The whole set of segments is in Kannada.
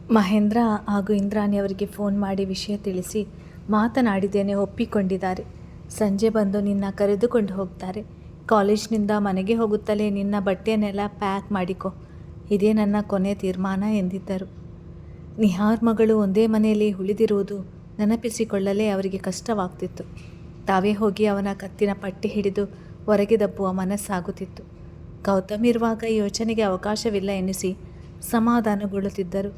ಮಹೇಂದ್ರ ಹಾಗೂ ಇಂದ್ರಾಣಿಯವರಿಗೆ ಫೋನ್ ಮಾಡಿ ವಿಷಯ ತಿಳಿಸಿ ಮಾತನಾಡಿದ್ದೇನೆ, ಒಪ್ಪಿಕೊಂಡಿದ್ದಾರೆ. ಸಂಜೆ ಬಂದು ನಿನ್ನ ಕರೆದುಕೊಂಡು ಹೋಗ್ತಾರೆ. ಕಾಲೇಜ್ನಿಂದ ಮನೆಗೆ ಹೋಗುತ್ತಲೇ ನಿನ್ನ ಬಟ್ಟೆಯನ್ನೆಲ್ಲ ಪ್ಯಾಕ್ ಮಾಡಿಕೊ, ಇದೇ ನನ್ನ ಕೊನೆ ತೀರ್ಮಾನ ಎಂದಿದ್ದರು. ನಿಹಾರ್ ಮಗಳು ಒಂದೇ ಮನೆಯಲ್ಲಿ ಉಳಿದಿರುವುದು ನೆನಪಿಸಿಕೊಳ್ಳಲೇ ಅವರಿಗೆ ಕಷ್ಟವಾಗ್ತಿತ್ತು. ತಾವೇ ಹೋಗಿ ಅವನ ಕತ್ತಿನ ಪಟ್ಟಿ ಹಿಡಿದು ಹೊರಗೆ ದಬ್ಬುವ ಮನಸ್ಸಾಗುತ್ತಿತ್ತು. ಗೌತಮ್ ಇರುವಾಗ ಯೋಚನೆಗೆ ಅವಕಾಶವಿಲ್ಲ ಎನ್ನಿಸಿ ಸಮಾಧಾನಗೊಳ್ಳುತ್ತಿದ್ದರು.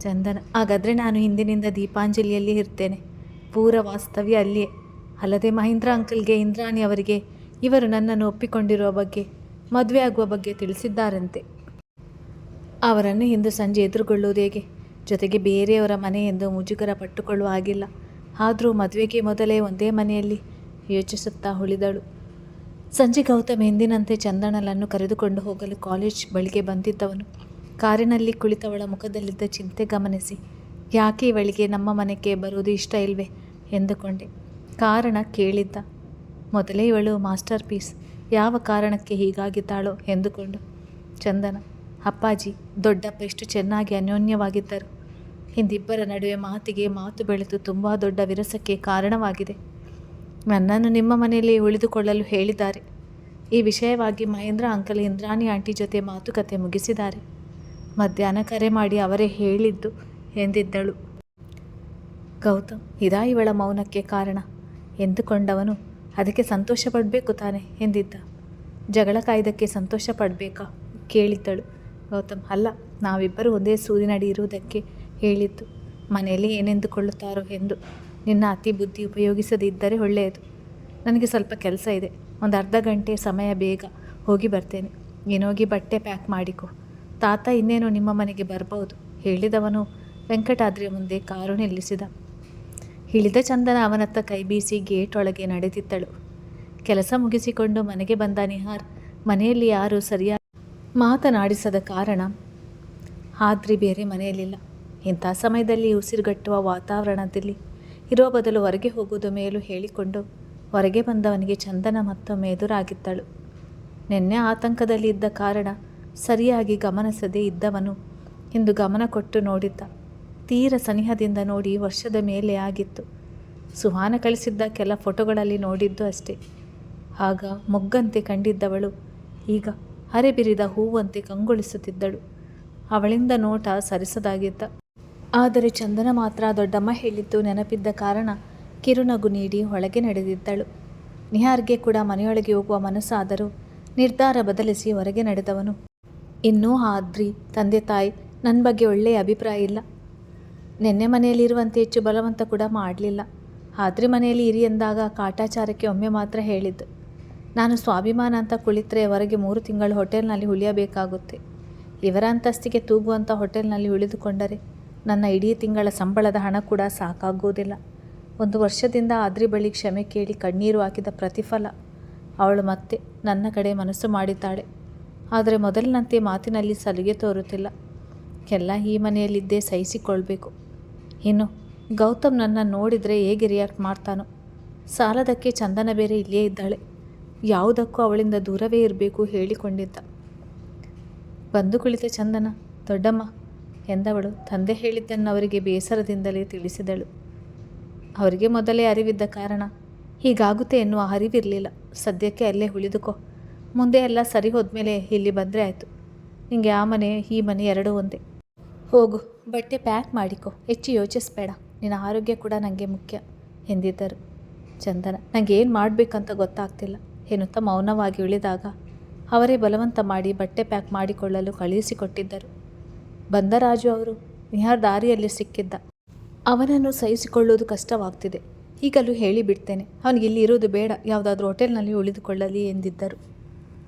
ಚಂದನ: ಹಾಗಾದರೆ ನಾನು ಹಿಂದಿನಿಂದ ದೀಪಾಂಜಲಿಯಲ್ಲಿ ಇರ್ತೇನೆ. ಪೂರ ವಾಸ್ತವ್ಯ ಅಲ್ಲಿಯೇ. ಅಲ್ಲದೆ ಮಹೇಂದ್ರ ಅಂಕಲ್ಗೆ, ಇಂದ್ರಾಣಿ ಅವರಿಗೆ ಇವರು ನನ್ನನ್ನು ಒಪ್ಪಿಕೊಂಡಿರುವ ಬಗ್ಗೆ, ಮದುವೆ ಆಗುವ ಬಗ್ಗೆ ತಿಳಿಸಿದ್ದಾರಂತೆ. ಅವರನ್ನು ಇಂದು ಸಂಜೆ ಎದುರುಗೊಳ್ಳುವುದು ಹೇಗೆ? ಜೊತೆಗೆ ಬೇರೆಯವರ ಮನೆ ಎಂದು ಮುಜುಗರ ಪಟ್ಟುಕೊಳ್ಳುವ ಹಾಗಿಲ್ಲ. ಆದರೂ ಮದುವೆಗೆ ಮೊದಲೇ ಒಂದೇ ಮನೆಯಲ್ಲಿ ಯೋಚಿಸುತ್ತಾ ಉಳಿದಳು. ಸಂಜೆ ಗೌತಮ್ ಎಂದಿನಂತೆ ಚಂದನಳನ್ನು ಕರೆದುಕೊಂಡು ಹೋಗಲು ಕಾಲೇಜ್ ಬಳಿಗೆ ಬಂದಿದ್ದವನು ಕಾರಿನಲ್ಲಿ ಕುಳಿತವಳ ಮುಖದಲ್ಲಿದ್ದ ಚಿಂತೆ ಗಮನಿಸಿ, ಯಾಕೆ ಇವಳಿಗೆ ನಮ್ಮ ಮನೆಗೆ ಬರುವುದು ಇಷ್ಟ ಇಲ್ವೇ ಎಂದುಕೊಂಡೆ. ಕಾರಣ ಕೇಳಿದ್ದ. ಮೊದಲೇ ಇವಳು ಮಾಸ್ಟರ್ ಪೀಸ್, ಯಾವ ಕಾರಣಕ್ಕೆ ಹೀಗಾಗಿದ್ದಾಳೋ ಎಂದುಕೊಂಡು. ಚಂದನ: ಅಪ್ಪಾಜಿ, ದೊಡ್ಡಪ್ಪ ಎಷ್ಟು ಚೆನ್ನಾಗಿ ಅನ್ಯೋನ್ಯವಾಗಿದ್ದರು. ಇಂದಿಬ್ಬರ ನಡುವೆ ಮಾತಿಗೆ ಮಾತು ಬೆಳೆದು ತುಂಬ ದೊಡ್ಡ ವಿರಸಕ್ಕೆ ಕಾರಣವಾಗಿದೆ. ನನ್ನನ್ನು ನಿಮ್ಮ ಮನೆಯಲ್ಲಿ ಉಳಿದುಕೊಳ್ಳಲು ಹೇಳಿದ್ದಾರೆ. ಈ ವಿಷಯವಾಗಿ ಮಹೇಂದ್ರ ಅಂಕಲ್ ಇಂದ್ರಾಣಿ ಆಂಟಿ ಜೊತೆ ಮಾತುಕತೆ ಮುಗಿಸಿದ್ದಾರೆ. ಮಧ್ಯಾಹ್ನ ಕರೆ ಮಾಡಿ ಅವರೇ ಹೇಳಿದ್ದು ಎಂದಿದ್ದಳು. ಗೌತಮ್: ಇದಾ ಇವಳ ಮೌನಕ್ಕೆ ಕಾರಣ ಎಂದುಕೊಂಡವನು, ಅದಕ್ಕೆ ಸಂತೋಷ ಪಡಬೇಕು ತಾನೆ ಎಂದಿದ್ದ. ಜಗಳ ಕಾಯ್ದಕ್ಕೆ ಸಂತೋಷ ಪಡಬೇಕಾ ಕೇಳಿದ್ದಳು. ಗೌತಮ್: ಅಲ್ಲ, ನಾವಿಬ್ಬರು ಒಂದೇ ಸೂರಿನಡಿ ಇರುವುದಕ್ಕೆ ಹೇಳಿದ್ದು. ಮನೆಯಲ್ಲಿ ಏನೆಂದುಕೊಳ್ಳುತ್ತಾರೋ ಎಂದು. ನಿನ್ನ ಅತಿ ಬುದ್ಧಿ ಉಪಯೋಗಿಸದಿದ್ದರೆ ಒಳ್ಳೆಯದು. ನನಗೆ ಸ್ವಲ್ಪ ಕೆಲಸ ಇದೆ, ಒಂದು ಅರ್ಧ ಗಂಟೆ ಸಮಯ, ಬೇಗ ಹೋಗಿ ಬರ್ತೇನೆ. ನೀನೋಗಿ ಬಟ್ಟೆ ಪ್ಯಾಕ್ ಮಾಡಿಕೊ. ತಾತ ಇನ್ನೇನು ನಿಮ್ಮ ಮನೆಗೆ ಬರ್ಬೋದು ಹೇಳಿದವನು ವೆಂಕಟಾದ್ರಿಯ ಮುಂದೆ ಕಾರು ನಿಲ್ಲಿಸಿದ. ಇಳಿದ ಚಂದನ ಅವನತ್ತ ಕೈ ಬೀಸಿ ಗೇಟ್ ಒಳಗೆ ನಡೆದಿದ್ದಳು. ಕೆಲಸ ಮುಗಿಸಿಕೊಂಡು ಮನೆಗೆ ಬಂದ ನಿಹಾರ್ ಮನೆಯಲ್ಲಿ ಯಾರೂ ಸರಿಯಾಗಿ ಮಾತನಾಡಿಸದ ಕಾರಣ ಆದ್ರಿ ಬೇರೆ ಮನೆಯಲ್ಲಿಲ್ಲ. ಇಂಥ ಸಮಯದಲ್ಲಿ ಉಸಿರುಗಟ್ಟುವ ವಾತಾವರಣದಲ್ಲಿ ಇರುವ ಬದಲು ಹೊರಗೆ ಹೋಗುವುದು ಮೇಲೂ ಹೇಳಿಕೊಂಡು ಹೊರಗೆ ಬಂದವನಿಗೆ ಚಂದನ ಮತ್ತೊಮ್ಮೆ ಎದುರಾಗಿದ್ದಳು. ನಿನ್ನೆ ಆತಂಕದಲ್ಲಿ ಇದ್ದ ಕಾರಣ ಸರಿಯಾಗಿ ಗಮನಿಸದೇ ಇದ್ದವನು ಇಂದು ಗಮನ ಕೊಟ್ಟು ನೋಡಿದ್ದ. ತೀರ ಸನಿಹದಿಂದ ನೋಡಿ ವರ್ಷದ ಮೇಲೆ ಆಗಿತ್ತು. ಸುಹಾನ ಕಳಿಸಿದ್ದ ಕೆಲ ಫೋಟೋಗಳಲ್ಲಿ ನೋಡಿದ್ದು ಅಷ್ಟೇ. ಆಗ ಮೊಗ್ಗಂತೆ ಕಂಡಿದ್ದವಳು ಈಗ ಅರೆಬಿರಿದ ಹೂವಂತೆ ಕಂಗೊಳಿಸುತ್ತಿದ್ದಳು. ಅವಳಿಂದ ನೋಟ ಸರಿಸದಾಗಿದ್ದ. ಆದರೆ ಚಂದನ ಮಾತ್ರ ದೊಡ್ಡಮ್ಮ ಹೇಳಿದ್ದು ನೆನಪಿದ್ದ ಕಾರಣ ಕಿರುನಗು ನೀಡಿ ಒಳಗೆ ನಡೆದಿದ್ದಳು. ನಿಹಾರ್ಗೆ ಕೂಡ ಮನೆಯೊಳಗೆ ಹೋಗುವ ಮನಸ್ಸಾದರೂ ನಿರ್ಧಾರ ಬದಲಿಸಿ ಹೊರಗೆ ನಡೆದವನು. ಇನ್ನೂ ಆದ್ರಿ ತಂದೆ ತಾಯಿ ನನ್ನ ಬಗ್ಗೆ ಒಳ್ಳೆಯ ಅಭಿಪ್ರಾಯ ಇಲ್ಲ. ನೆನ್ನೆ ಮನೆಯಲ್ಲಿರುವಂತೆ ಹೆಚ್ಚು ಬಲವಂತ ಕೂಡ ಮಾಡಲಿಲ್ಲ. ಆದ್ರಿ ಮನೆಯಲ್ಲಿ ಇರಿ ಎಂದಾಗ ಕಾಟಾಚಾರಕ್ಕೆ ಒಮ್ಮೆ ಮಾತ್ರ ಹೇಳಿದ್ದು. ನಾನು ಸ್ವಾಭಿಮಾನ ಅಂತ ಕುಳಿತರೆ ಹೊರಗೆ 3 ತಿಂಗಳು ಹೋಟೆಲ್ನಲ್ಲಿ ಉಳಿಯಬೇಕಾಗುತ್ತೆ. ಇವರ ಅಂತಸ್ತಿಗೆ ತೂಗುವಂಥ ಹೋಟೆಲ್ನಲ್ಲಿ ಉಳಿದುಕೊಂಡರೆ ನನ್ನ ಇಡೀ ತಿಂಗಳ ಸಂಬಳದ ಹಣ ಕೂಡ ಸಾಕಾಗುವುದಿಲ್ಲ. 1 ವರ್ಷದಿಂದ ಆದ್ರಿ ಬಳಿ ಕ್ಷಮೆ ಕೇಳಿ ಕಣ್ಣೀರು ಹಾಕಿದ ಪ್ರತಿಫಲ. ಅವಳು ಮತ್ತೆ ನನ್ನ ಕಡೆ ಮನಸ್ಸು ಮಾಡಿದ್ದಾಳೆ. ಆದರೆ ಮೊದಲಿನಂತೆ ಮಾತಿನಲ್ಲಿ ಸಲಿಗೆ ತೋರುತ್ತಿಲ್ಲ. ಎಲ್ಲ ಈ ಮನೆಯಲ್ಲಿದ್ದೇ ಸಹಿಸಿಕೊಳ್ಬೇಕು. ಇನ್ನು ಗೌತಮ್ ನನ್ನ ನೋಡಿದರೆ ಹೇಗೆ ರಿಯಾಕ್ಟ್ ಮಾಡ್ತಾನೋ. ಸಾಲದಕ್ಕೆ ಚಂದನ ಬೇರೆ ಇಲ್ಲಿಯೇ ಇದ್ದಾಳೆ. ಯಾವುದಕ್ಕೂ ಅವಳಿಂದ ದೂರವೇ ಇರಬೇಕು ಹೇಳಿಕೊಂಡಿದ್ದ. ಬಂದು ಕುಳಿತ ಚಂದನ: ದೊಡ್ಡಮ್ಮ ಎಂದವಳು ತಂದೆ ಹೇಳಿದ್ದನ್ನು ಅವರಿಗೆ ಬೇಸರದಿಂದಲೇ ತಿಳಿಸಿದಳು. ಅವರಿಗೆ ಮೊದಲೇ ಅರಿವಿದ್ದ ಕಾರಣ ಹೀಗಾಗುತ್ತೆ ಎನ್ನುವ ಅರಿವಿರಲಿಲ್ಲ. ಸದ್ಯಕ್ಕೆ ಅಲ್ಲೇ ಉಳಿದುಕೋ, ಮುಂದೆ ಎಲ್ಲ ಸರಿ ಹೋದ್ಮೇಲೆ ಇಲ್ಲಿ ಬಂದರೆ ಆಯಿತು. ನಿಂಗೆ ಆ ಮನೆ ಈ ಮನೆ ಎರಡೂ ಒಂದೇ. ಹೋಗು, ಬಟ್ಟೆ ಪ್ಯಾಕ್ ಮಾಡಿಕೊ, ಹೆಚ್ಚು ಯೋಚಿಸಬೇಡ. ನಿನ್ನ ಆರೋಗ್ಯ ಕೂಡ ನನಗೆ ಮುಖ್ಯ ಎಂದಿದ್ದರು. ಚಂದನ: ನನಗೆ ಏನು ಮಾಡಬೇಕಂತ ಗೊತ್ತಾಗ್ತಿಲ್ಲ ಎನ್ನುತ್ತಾ ಮೌನವಾಗಿ ಉಳಿದಾಗ ಅವರೇ ಬಲವಂತ ಮಾಡಿ ಬಟ್ಟೆ ಪ್ಯಾಕ್ ಮಾಡಿಕೊಳ್ಳಲು ಕಳುಹಿಸಿಕೊಟ್ಟಿದ್ದರು. ಬಂದ ರಾಜು ಅವರು ನಿಹಾರ್ ದಾರಿಯಲ್ಲಿ ಸಿಕ್ಕಿದ್ದ. ಅವನನ್ನು ಸಹಿಸಿಕೊಳ್ಳುವುದು ಕಷ್ಟವಾಗ್ತಿದೆ. ಈಗಲೂ ಹೇಳಿಬಿಡ್ತೇನೆ, ಅವನಿಗೆ ಇಲ್ಲಿ ಇರೋದು ಬೇಡ, ಯಾವುದಾದ್ರೂ ಹೋಟೆಲ್ನಲ್ಲಿ ಉಳಿದುಕೊಳ್ಳಲಿ ಎಂದಿದ್ದರು.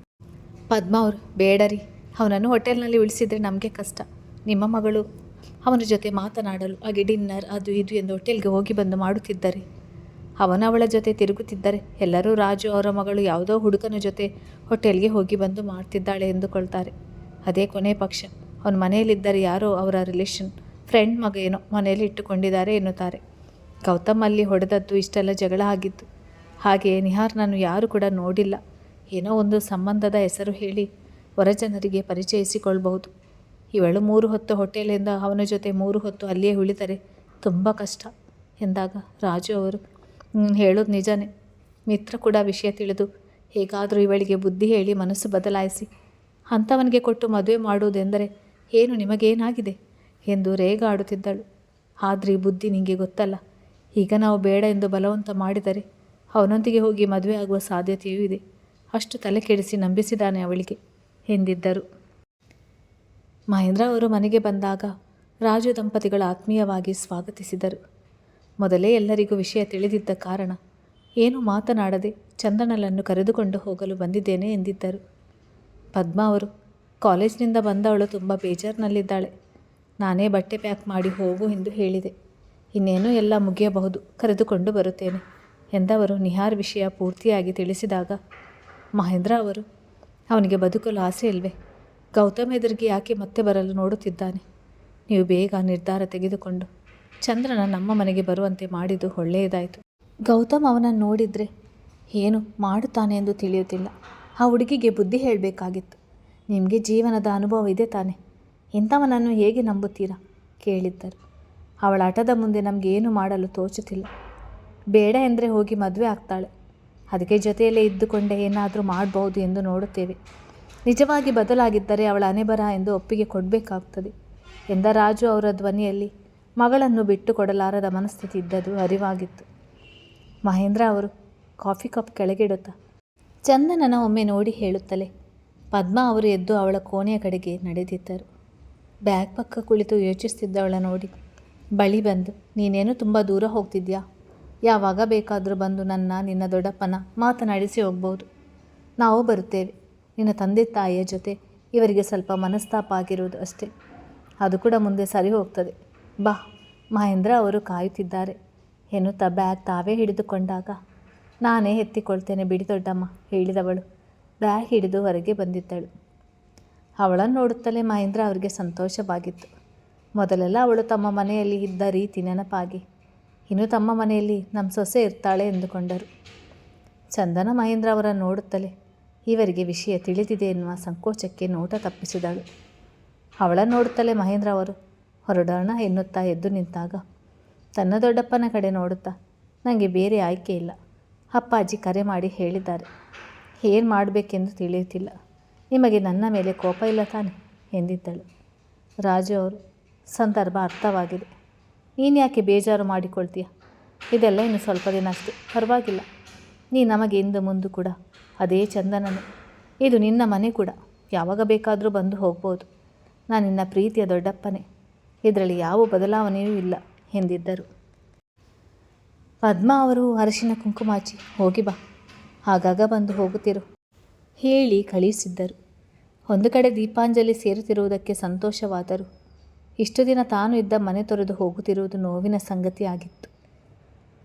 ಪದ್ಮ ಅವರು: ಬೇಡರಿ, ಅವನನ್ನು ಹೋಟೆಲ್ನಲ್ಲಿ ಉಳಿಸಿದರೆ ನಮಗೆ ಕಷ್ಟ. ನಿಮ್ಮ ಮಗಳು ಅವನ ಜೊತೆ ಮಾತನಾಡಲು, ಹಾಗೆ ಡಿನ್ನರ್ ಅದು ಇದು ಎಂದು ಹೋಟೆಲ್ಗೆ ಹೋಗಿ ಬಂದು ಮಾಡುತ್ತಿದ್ದರೆ, ಅವಳ ಜೊತೆ ತಿರುಗುತ್ತಿದ್ದರೆ ಎಲ್ಲರೂ ರಾಜು ಅವರ ಮಗಳು ಯಾವುದೋ ಹುಡುಗನ ಜೊತೆ ಹೋಟೆಲ್ಗೆ ಹೋಗಿ ಬಂದು ಮಾಡ್ತಿದ್ದಾಳೆ ಎಂದುಕೊಳ್ತಾರೆ. ಅದೇ ಕೊನೆ ಪಕ್ಷ ಅವನ ಮನೆಯಲ್ಲಿದ್ದರೆ ಯಾರೋ ಅವರ ರಿಲೇಷನ್ ಫ್ರೆಂಡ್ ಮಗ ಏನೋ ಮನೆಯಲ್ಲಿ ಇಟ್ಟುಕೊಂಡಿದ್ದಾರೆ ಎನ್ನುತ್ತಾರೆ. ಗೌತಮ್ ಅಲ್ಲಿ ಹೊಡೆದದ್ದು ಇಷ್ಟೆಲ್ಲ ಜಗಳ ಆಗಿದ್ದು. ಹಾಗೆಯೇ ನಿಹಾರ್ನನ್ನು ಯಾರು ಕೂಡ ನೋಡಿಲ್ಲ. ಏನೋ ಒಂದು ಸಂಬಂಧದ ಹೆಸರು ಹೇಳಿ ಹೊರ ಜನರಿಗೆ ಪರಿಚಯಿಸಿಕೊಳ್ಬಹುದು. ಇವಳು 3 ಹೊತ್ತು ಹೋಟೆಲಿಂದ ಅವನ ಜೊತೆ 3 ಹೊತ್ತು ಅಲ್ಲಿಯೇ ಉಳಿದರೆ ತುಂಬ ಕಷ್ಟ ಎಂದಾಗ ರಾಜು ಅವರು ಹೇಳೋದು ನಿಜನೇ. ಮಿತ್ರ ಕೂಡ ವಿಷಯ ತಿಳಿದು ಹೇಗಾದರೂ ಇವಳಿಗೆ ಬುದ್ಧಿ ಹೇಳಿ ಮನಸ್ಸು ಬದಲಾಯಿಸಿ ಅಂಥವನಿಗೆ ಕೊಟ್ಟು ಮದುವೆ ಮಾಡುವುದೆಂದರೆ ಏನು ನಿಮಗೇನಾಗಿದೆ ಎಂದು ರೇಗಾಡುತ್ತಿದ್ದಳು. ಆದರೆ ಈ ಬುದ್ಧಿ ನಿಮಗೆ ಗೊತ್ತಲ್ಲ, ಈಗ ನಾವು ಬೇಡ ಎಂದು ಬಲವಂತ ಮಾಡಿದರೆ ಅವನೊಂದಿಗೆ ಹೋಗಿ ಮದುವೆ ಆಗುವ ಸಾಧ್ಯತೆಯೂ ಇದೆ. ಅಷ್ಟು ತಲೆ ಕೆಡಿಸಿ ನಂಬಿಸಿದ್ದಾನೆ ಅವಳಿಗೆ ಎಂದಿದ್ದರು. ಮಹೇಂದ್ರ ಅವರು ಮನೆಗೆ ಬಂದಾಗ ರಾಜು ದಂಪತಿಗಳು ಆತ್ಮೀಯವಾಗಿ ಸ್ವಾಗತಿಸಿದರು. ಮೊದಲೇ ಎಲ್ಲರಿಗೂ ವಿಷಯ ತಿಳಿದಿದ್ದ ಕಾರಣ ಏನು ಮಾತನಾಡದೆ ಚಂದನಳನ್ನು ಕರೆದುಕೊಂಡು ಹೋಗಲು ಬಂದಿದ್ದೇನೆ ಎಂದಿದ್ದರು. ಪದ್ಮ ಅವರು, ಕಾಲೇಜಿನಿಂದ ಬಂದವಳು ತುಂಬ ಬೇಜಾರಿನಲ್ಲಿದ್ದಾಳೆ. ನಾನೇ ಬಟ್ಟೆ ಪ್ಯಾಕ್ ಮಾಡಿ ಹೋಗು ಎಂದು ಹೇಳಿದೆ. ಇನ್ನೇನು ಎಲ್ಲ ಮುಗಿಯಬಹುದು, ಕರೆದುಕೊಂಡು ಬರುತ್ತೇನೆ ಎಂದವರು ನಿಹಾರ್ ವಿಷಯ ಪೂರ್ತಿಯಾಗಿ ತಿಳಿಸಿದಾಗ ಮಹೇಂದ್ರ ಅವರು, ಅವನಿಗೆ ಬದುಕಲು ಆಸೆ ಇಲ್ವೇ? ಗೌತಮ್ ಎದುರಿಗೆ ಯಾಕೆ ಮತ್ತೆ ಬರಲು ನೋಡುತ್ತಿದ್ದಾನೆ? ನೀವು ಬೇಗ ನಿರ್ಧಾರ ತೆಗೆದುಕೊಂಡು ಚಂದ್ರನ ನಮ್ಮ ಮನೆಗೆ ಬರುವಂತೆ ಮಾಡಿದ್ದು ಒಳ್ಳೆಯದಾಯಿತು. ಗೌತಮ್ ಅವನನ್ನು ನೋಡಿದರೆ ಏನು ಮಾಡುತ್ತಾನೆ ಎಂದು ತಿಳಿಯುತ್ತಿಲ್ಲ. ಆ ಹುಡುಗಿಗೆ ಬುದ್ಧಿ ಹೇಳಬೇಕಾಗಿತ್ತು. ನಿಮಗೆ ಜೀವನದ ಅನುಭವ ಇದೆ ತಾನೆ, ಇಂಥವನನ್ನು ಹೇಗೆ ನಂಬುತ್ತೀರಾ ಕೇಳಿದ್ದರು. ಅವಳ ಆಟದ ಮುಂದೆ ನಮಗೆ ಏನು ಮಾಡಲು ತೋಚುತ್ತಿಲ್ಲ. ಬೇಡ ಎಂದರೆ ಹೋಗಿ ಮದುವೆ ಆಗ್ತಾಳೆ, ಅದಕ್ಕೆ ಜೊತೆಯಲ್ಲೇ ಇದ್ದುಕೊಂಡೇ ಏನಾದರೂ ಮಾಡಬಹುದು ಎಂದು ನೋಡುತ್ತೇವೆ. ನಿಜವಾಗಿ ಬದಲಾಗಿದ್ದರೆ ಅವಳ ಹಣೆಬರ ಎಂದು ಒಪ್ಪಿಗೆ ಕೊಡಬೇಕಾಗ್ತದೆ ಎಂದ ರಾಜು ಅವರ ಧ್ವನಿಯಲ್ಲಿ ಮಗಳನ್ನು ಬಿಟ್ಟು ಕೊಡಲಾರದ ಮನಸ್ಥಿತಿ ಇದ್ದದ್ದು ಅರಿವಾಗಿತ್ತು. ಮಹೇಂದ್ರ ಅವರು ಕಾಫಿ ಕಪ್ ಕೆಳಗಿಡುತ್ತಾ ಚಂದನನ ಒಮ್ಮೆ ನೋಡಿ ಹೇಳುತ್ತಲೇ ಪದ್ಮ ಅವರು ಎದ್ದು ಅವಳ ಕೋಣೆಯ ಕಡೆಗೆ ನಡೆದಿದ್ದರು. ಬ್ಯಾಗ್ ಪಕ್ಕ ಕುಳಿತು ಯೋಚಿಸ್ತಿದ್ದವಳ ನೋಡಿ ಬಳಿ ಬಂದು, ನೀನೇನು ತುಂಬ ದೂರ ಹೋಗ್ತಿದ್ಯಾ? ಯಾವಾಗ ಬೇಕಾದರೂ ಬಂದು ನಿನ್ನ ದೊಡ್ಡಪ್ಪನ ಮಾತನಾಡಿಸಿ ಹೋಗ್ಬೋದು. ನಾವು ಬರುತ್ತೇವೆ. ನಿನ್ನ ತಂದೆ ತಾಯಿಯ ಜೊತೆ ಇವರಿಗೆ ಸ್ವಲ್ಪ ಮನಸ್ತಾಪ ಆಗಿರುವುದು ಅಷ್ಟೇ, ಅದು ಕೂಡ ಮುಂದೆ ಸರಿ ಹೋಗ್ತದೆ. ಬಾ, ಮಹೇಂದ್ರ ಅವರು ಕಾಯುತ್ತಿದ್ದಾರೆ ಎನ್ನುತ್ತಾ ಬ್ಯಾಗ್ ತಾವೇ ಹಿಡಿದುಕೊಂಡಾಗ, ನಾನೇ ಎತ್ತಿಕೊಳ್ತೇನೆ ಬಿಡಿ ದೊಡ್ಡಮ್ಮ ಹೇಳಿದವಳು ಬ್ಯಾಗ್ ಹಿಡಿದು ಹೊರಗೆ ಬಂದಿದ್ದಳು. ಅವಳನ್ನು ನೋಡುತ್ತಲೇ ಮಹೇಂದ್ರ ಅವರಿಗೆ ಸಂತೋಷವಾಗಿತ್ತು. ಮೊದಲೆಲ್ಲ ಅವಳು ತಮ್ಮ ಮನೆಯಲ್ಲಿ ಇದ್ದ ರೀತಿ ನೆನಪಾಗಿ ಇನ್ನು ತಮ್ಮ ಮನೆಯಲ್ಲಿ ನಮ್ಮ ಸೊಸೆ ಇರ್ತಾಳೆ ಎಂದುಕೊಂಡರು. ಚಂದನ ಮಹೇಂದ್ರ ಅವರನ್ನು ನೋಡುತ್ತಲೇ ಇವರಿಗೆ ವಿಷಯ ತಿಳಿದಿದೆ ಎನ್ನುವ ಸಂಕೋಚಕ್ಕೆ ನೋಟ ತಪ್ಪಿಸಿದಳು. ಅವಳನ್ನು ನೋಡುತ್ತಲೇ ಮಹೇಂದ್ರ ಅವರು ಹೊರಡೋಣ ಎನ್ನುತ್ತಾ ಎದ್ದು ನಿಂತಾಗ ತನ್ನ ದೊಡ್ಡಪ್ಪನ ಕಡೆ ನೋಡುತ್ತಾ, ನನಗೆ ಬೇರೆ ಆಯ್ಕೆ ಇಲ್ಲ. ಅಪ್ಪಾಜಿ ಕರೆ ಮಾಡಿ ಹೇಳಿದ್ದಾರೆ. ಏನು ಮಾಡಬೇಕೆಂದು ತಿಳಿಯುತ್ತಿಲ್ಲ. ನಿಮಗೆ ನನ್ನ ಮೇಲೆ ಕೋಪ ಇಲ್ಲ ತಾನೆ ಎಂದಿದ್ದಳು. ರಾಜು ಅವರು, ಸಂದರ್ಭ ಅರ್ಥವಾಗಿದೆ. ನೀನು ಯಾಕೆ ಬೇಜಾರು ಮಾಡಿಕೊಳ್ತೀಯ? ಇದೆಲ್ಲ ಇನ್ನು ಸ್ವಲ್ಪ ದಿನ ಅಷ್ಟೇ, ಪರವಾಗಿಲ್ಲ. ನೀ ನಮಗೆ ಇಂದು ಮುಂದೆ ಕೂಡ ಅದೇ ಚಂದನನೇ. ಇದು ನಿನ್ನ ಮನೆ ಕೂಡ, ಯಾವಾಗ ಬೇಕಾದರೂ ಬಂದು ಹೋಗ್ಬೋದು. ನಾನು ನಿನ್ನ ಪ್ರೀತಿಯ ದೊಡ್ಡಪ್ಪನೇ, ಇದರಲ್ಲಿ ಯಾವ ಬದಲಾವಣೆಯೂ ಇಲ್ಲ ಎಂದಿದ್ದರು. ಪದ್ಮ ಅವರು ಅರಿಶಿನ ಕುಂಕುಮ ಹಚ್ಚಿ, ಹೋಗಿ ಬಾ, ಆಗಾಗ ಬಂದು ಹೋಗುತ್ತಿರು ಹೇಳಿ ಕಳುಹಿಸಿದ್ದರು. ಒಂದು ಕಡೆ ದೀಪಾಂಜಲಿ ಸೇರುತ್ತಿರುವುದಕ್ಕೆ ಸಂತೋಷವಾದರೂ ಇಷ್ಟು ದಿನ ತಾನು ಇದ್ದ ಮನೆ ತೊರೆದು ಹೋಗುತ್ತಿರುವುದು ನೋವಿನ ಸಂಗತಿ ಆಗಿತ್ತು.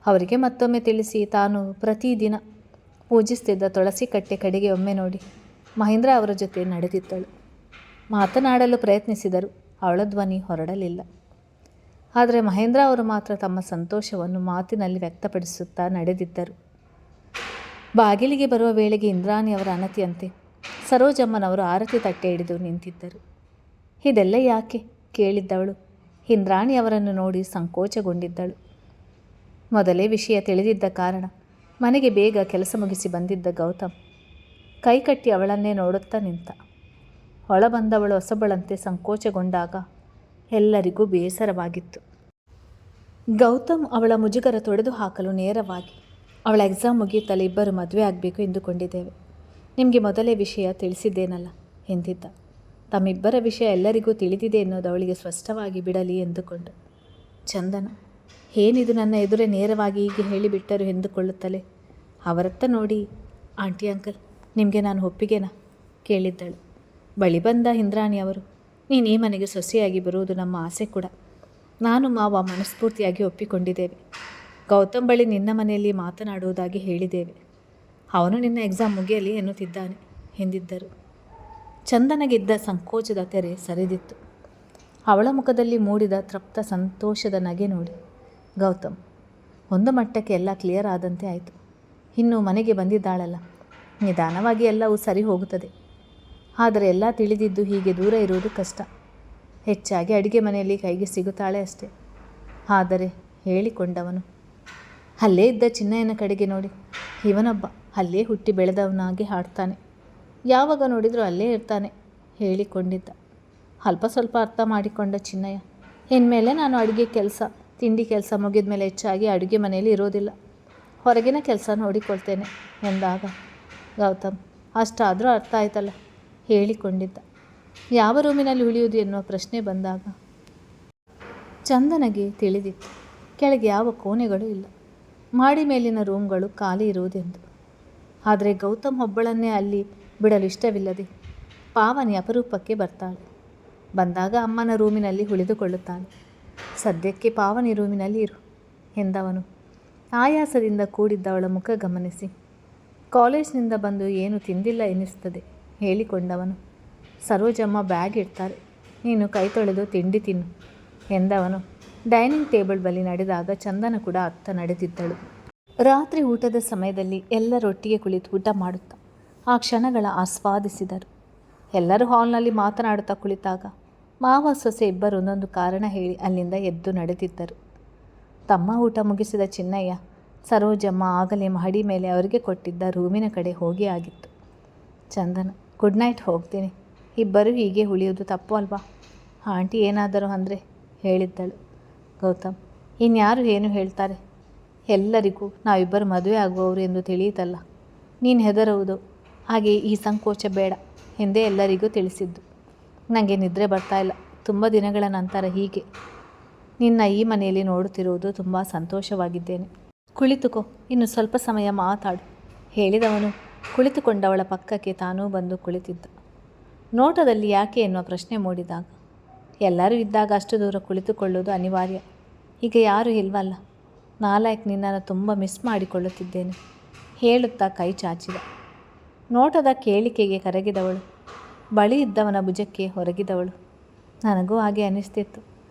ಅವರಿಗೆ ಮತ್ತೊಮ್ಮೆ ತಿಳಿಸಿ ತಾನು ಪ್ರತಿದಿನ ಪೂಜಿಸ್ತಿದ್ದ ತುಳಸಿ ಕಟ್ಟೆ ಕಡೆಗೆ ಒಮ್ಮೆ ನೋಡಿ ಮಹೇಂದ್ರ ಅವರ ಜೊತೆ ನಡೆದಿದ್ದಳು. ಮಾತನಾಡಲು ಪ್ರಯತ್ನಿಸಿದರು, ಅವಳ ಧ್ವನಿ ಹೊರಡಲಿಲ್ಲ. ಆದರೆ ಮಹೇಂದ್ರ ಅವರು ಮಾತ್ರ ತಮ್ಮ ಸಂತೋಷವನ್ನು ಮಾತಿನಲ್ಲಿ ವ್ಯಕ್ತಪಡಿಸುತ್ತಾ ನಡೆದಿದ್ದರು. ಬಾಗಿಲಿಗೆ ಬರುವ ವೇಳೆಗೆ ಇಂದ್ರಾಣಿಯವರ ಅನತಿಯಂತೆ ಸರೋಜಮ್ಮನವರು ಆರತಿ ತಟ್ಟೆ ಹಿಡಿದು ನಿಂತಿದ್ದರು. ಇದೆಲ್ಲ ಯಾಕೆ ಕೇಳಿದ್ದವಳು ಇಂದ್ರಾಣಿಯವರನ್ನು ನೋಡಿ ಸಂಕೋಚಗೊಂಡಿದ್ದಳು. ಮೊದಲೇ ವಿಷಯ ತಿಳಿದಿದ್ದ ಕಾರಣ ಮನೆಗೆ ಬೇಗ ಕೆಲಸ ಮುಗಿಸಿ ಬಂದಿದ್ದ ಗೌತಮ್ ಕೈಕಟ್ಟಿ ಅವಳನ್ನೇ ನೋಡುತ್ತಾ ನಿಂತ. ಒಳ ಬಂದವಳು ಹೊಸಬಳಂತೆ ಸಂಕೋಚಗೊಂಡಾಗ ಎಲ್ಲರಿಗೂ ಬೇಸರವಾಗಿತ್ತು. ಗೌತಮ್ ಅವಳ ಮುಜುಗರ ತೊಡೆದು ಹಾಕಲು ನೇರವಾಗಿ, ಅವಳ ಎಕ್ಸಾಮ್ ಮುಗಿಯುತ್ತಲೇ ಇಬ್ಬರು ಮದುವೆ ಆಗಬೇಕು ಎಂದುಕೊಂಡಿದ್ದೇವೆ. ನಿಮಗೆ ಮೊದಲೇ ವಿಷಯ ತಿಳಿಸಿದ್ದೇನಲ್ಲ ಎಂದಿದ್ದ. ತಮ್ಮಿಬ್ಬರ ವಿಷಯ ಎಲ್ಲರಿಗೂ ತಿಳಿದಿದೆ ಎನ್ನುವುದು ಅವಳಿಗೆ ಸ್ಪಷ್ಟವಾಗಿ ಬಿಡಲಿ ಎಂದುಕೊಂಡು, ಚಂದನ ಏನಿದು ನನ್ನ ಎದುರೇ ನೇರವಾಗಿ ಹೀಗೆ ಹೇಳಿಬಿಟ್ಟರು ಎಂದುಕೊಳ್ಳುತ್ತಲೇ ಅವರತ್ತ ನೋಡಿ, ಆಂಟಿ ಅಂಕಲ್ ನಿಮಗೆ ನಾನು ಒಪ್ಪಿಗೆನಾ ಕೇಳಿದ್ದಳು. ಬಳಿ ಬಂದ ಇಂದ್ರಾಣಿಯವರು, ನೀನು ಈ ಮನೆಗೆ ಸೊಸೆಯಾಗಿ ಬರುವುದು ನಮ್ಮ ಆಸೆ ಕೂಡ. ನಾನು ಮಾವ ಮನಸ್ಫೂರ್ತಿಯಾಗಿ ಒಪ್ಪಿಕೊಂಡಿದ್ದೇವೆ. ಗೌತಮ್ ಬಳಿ ನಿನ್ನ ಮನೆಯಲ್ಲಿ ಮಾತನಾಡುವುದಾಗಿ ಹೇಳಿದ್ದೇವೆ. ಅವನು ನಿನ್ನ ಎಕ್ಸಾಮ್ ಮುಗಿಯಲಿ ಎನ್ನುತ್ತಿದ್ದಾನೆ ಎಂದಿದ್ದರು. ಚಂದನಗಿದ್ದ ಸಂಕೋಚದ ತೆರೆ ಸರಿದಿತ್ತು. ಅವಳ ಮುಖದಲ್ಲಿ ಮೂಡಿದ ತೃಪ್ತ ಸಂತೋಷದ ನಗೆ ನೋಡಿ ಗೌತಮ್, ಒಂದು ಮಟ್ಟಕ್ಕೆ ಎಲ್ಲ ಕ್ಲಿಯರ್ ಆದಂತೆ ಆಯಿತು. ಇನ್ನು ಮನೆಗೆ ಬಂದಿದ್ದಾಳಲ್ಲ, ನಿಧಾನವಾಗಿ ಎಲ್ಲವೂ ಸರಿ ಹೋಗುತ್ತದೆ. ಆದರೆ ಎಲ್ಲ ತಿಳಿದಿದ್ದು ಹೀಗೆ ದೂರ ಇರುವುದು ಕಷ್ಟ. ಹೆಚ್ಚಾಗಿ ಅಡುಗೆ ಮನೆಯಲ್ಲಿ ಕೈಗೆ ಸಿಗುತ್ತಾಳೆ ಅಷ್ಟೆ. ಆದರೆ ಹೇಳಿಕೊಂಡವನು ಅಲ್ಲೇ ಇದ್ದ ಚಿನ್ನಯ್ಯನ ಕಡೆಗೆ ನೋಡಿ, ಇವನೊಬ್ಬ ಅಲ್ಲೇ ಹುಟ್ಟಿ ಬೆಳೆದವನಾಗಿ ಹಾಡ್ತಾನೆ, ಯಾವಾಗ ನೋಡಿದರೂ ಅಲ್ಲೇ ಇರ್ತಾನೆ ಹೇಳಿಕೊಂಡಿದ್ದ. ಅಲ್ಪ ಸ್ವಲ್ಪ ಅರ್ಥ ಮಾಡಿಕೊಂಡ ಚಿನ್ನಯ್ಯ, ಇನ್ಮೇಲೆ ನಾನು ಅಡುಗೆ ಕೆಲಸ ತಿಂಡಿ ಕೆಲಸ ಮುಗಿದ ಮೇಲೆ ಹೆಚ್ಚಾಗಿ ಅಡುಗೆ ಮನೆಯಲ್ಲಿ ಇರೋದಿಲ್ಲ, ಹೊರಗಿನ ಕೆಲಸ ನೋಡಿಕೊಳ್ತೇನೆ ಎಂದಾಗ ಗೌತಮ್ ಅಷ್ಟಾದರೂ ಅರ್ಥ ಆಯ್ತಲ್ಲ ಹೇಳಿಕೊಂಡಿದ್ದ. ಯಾವ ರೂಮಿನಲ್ಲಿ ಉಳಿಯುವುದು ಎನ್ನುವ ಪ್ರಶ್ನೆ ಬಂದಾಗ ಚಂದನಗೆ ತಿಳಿದಿತ್ತು, ಕೆಳಗೆ ಯಾವ ಕೋಣೆಗಳು ಇಲ್ಲ, ಮಾಡಿ ಮೇಲಿನ ರೂಮ್ಗಳು ಖಾಲಿ ಇರುವುದೆಂದು. ಆದರೆ ಗೌತಮ್ ಒಬ್ಬಳನ್ನೇ ಅಲ್ಲಿ ಬಿಡಲು ಇಷ್ಟವಿಲ್ಲದೆ ಪಾವನಿ ಅಪರೂಪಕ್ಕೆ ಬರ್ತಾಳೆ. ಬಂದಾಗ ಅಮ್ಮನ ರೂಮಿನಲ್ಲಿ ಉಳಿದುಕೊಳ್ಳುತ್ತಾಳೆ. ಸದ್ಯಕ್ಕೆ ಪಾವನಿ ರೂಮಿನಲ್ಲಿ ಇರು ಎಂದವನು. ಆಯಾಸದಿಂದ ಕೂಡಿದ್ದವಳ ಮುಖ ಗಮನಿಸಿ, ಕಾಲೇಜಿನಿಂದ ಬಂದು ಏನು ತಿಂದಿಲ್ಲ ಎನ್ನಿಸ್ತದೆ ಹೇಳಿಕೊಂಡವನು. ಸರೋಜಮ್ಮ ಬ್ಯಾಗ್ ಇಡ್ತಾರೆ, ನೀನು ಕೈ ತೊಳೆದು ತಿಂಡಿ ತಿನ್ನು ಎಂದವನು. ಡೈನಿಂಗ್ ಟೇಬಲ್ ಬಳಿ ನಡೆದಾಗ ಚಂದನ ಕೂಡ ಅತ್ತ ನಡೆದಿದ್ದಳು. ರಾತ್ರಿ ಊಟದ ಸಮಯದಲ್ಲಿ ಎಲ್ಲರೊಟ್ಟಿಗೆ ಕುಳಿತು ಊಟ ಮಾಡುತ್ತಾ ಆ ಕ್ಷಣಗಳ ಆಸ್ವಾದಿಸಿದರು. ಎಲ್ಲರೂ ಹಾಲ್ನಲ್ಲಿ ಮಾತನಾಡುತ್ತಾ ಕುಳಿತಾಗ ಮಾವ ಸೊಸೆ ಇಬ್ಬರು ಒಂದೊಂದು ಕಾರಣ ಹೇಳಿ ಅಲ್ಲಿಂದ ಎದ್ದು ನಡೆದಿದ್ದರು. ತಮ್ಮ ಊಟ ಮುಗಿಸಿದ ಚಿನ್ನಯ್ಯ ಸರೋಜಮ್ಮ ಆಗಲೇ ಮಹಡಿ ಮೇಲೆ ಅವರಿಗೆ ಕೊಟ್ಟಿದ್ದ ರೂಮಿನ ಕಡೆ ಹೋಗಿ ಆಗಿತ್ತು. ಚಂದನ, ಗುಡ್ ನೈಟ್, ಹೋಗ್ತೀನಿ. ಇಬ್ಬರು ಹೀಗೆ ಉಳಿಯೋದು ತಪ್ಪು ಅಲ್ವಾ? ಆಂಟಿ ಏನಾದರೂ ಅಂದರೆ ಹೇಳಿದ್ದಳು. ಗೌತಮ್, ಇನ್ಯಾರು ಏನು ಹೇಳ್ತಾರೆ? ಎಲ್ಲರಿಗೂ ನಾವಿಬ್ಬರು ಮದುವೆ ಆಗುವವರು ಎಂದು ತಿಳಿಯಿತಲ್ಲ. ನೀನು ಹೆದರುವುದು ಹಾಗೆ ಈ ಸಂಕೋಚ ಬೇಡ ಎಂದೇ ಎಲ್ಲರಿಗೂ ತಿಳಿಸಿದ್ದು. ನನಗೆ ನಿದ್ರೆ ಬರ್ತಾಯಿಲ್ಲ. ತುಂಬ ದಿನಗಳ ನಂತರ ಹೀಗೆ ನಿನ್ನ ಈ ಮನೆಯಲ್ಲಿ ನೋಡುತ್ತಿರುವುದು ತುಂಬ ಸಂತೋಷವಾಗಿದ್ದೇನೆ. ಕುಳಿತುಕೋ, ಇನ್ನು ಸ್ವಲ್ಪ ಸಮಯ ಮಾತಾಡು ಹೇಳಿದವನು ಕುಳಿತುಕೊಂಡವಳ ಪಕ್ಕಕ್ಕೆ ತಾನೂ ಬಂದು ಕುಳಿತಿದ್ದ. ನೋಟದಲ್ಲಿ ಯಾಕೆ ಎನ್ನುವ ಪ್ರಶ್ನೆ ಮೂಡಿದಾಗ, ಎಲ್ಲರೂ ಇದ್ದಾಗ ಅಷ್ಟು ದೂರ ಕುಳಿತುಕೊಳ್ಳುವುದು ಅನಿವಾರ್ಯ. ಈಗ ಯಾರೂ ಇಲ್ವಲ್ಲ, ನಾಲ್ಕು ನಿನ್ನನ್ನು ತುಂಬ ಮಿಸ್ ಮಾಡಿಕೊಳ್ಳುತ್ತಿದ್ದೇನೆ ಹೇಳುತ್ತಾ ಕೈ ಚಾಚಿದ. ನೋಟದ ಕೇಳಿಕೆಗೆ ಕರಗಿದವಳು ಬಳಿ ಇದ್ದವನ ಭುಜಕ್ಕೆ ಹೊರಗಿದವಳು. ನನಗೂ ಹಾಗೆ ಅನ್ನಿಸ್ತಿತ್ತು,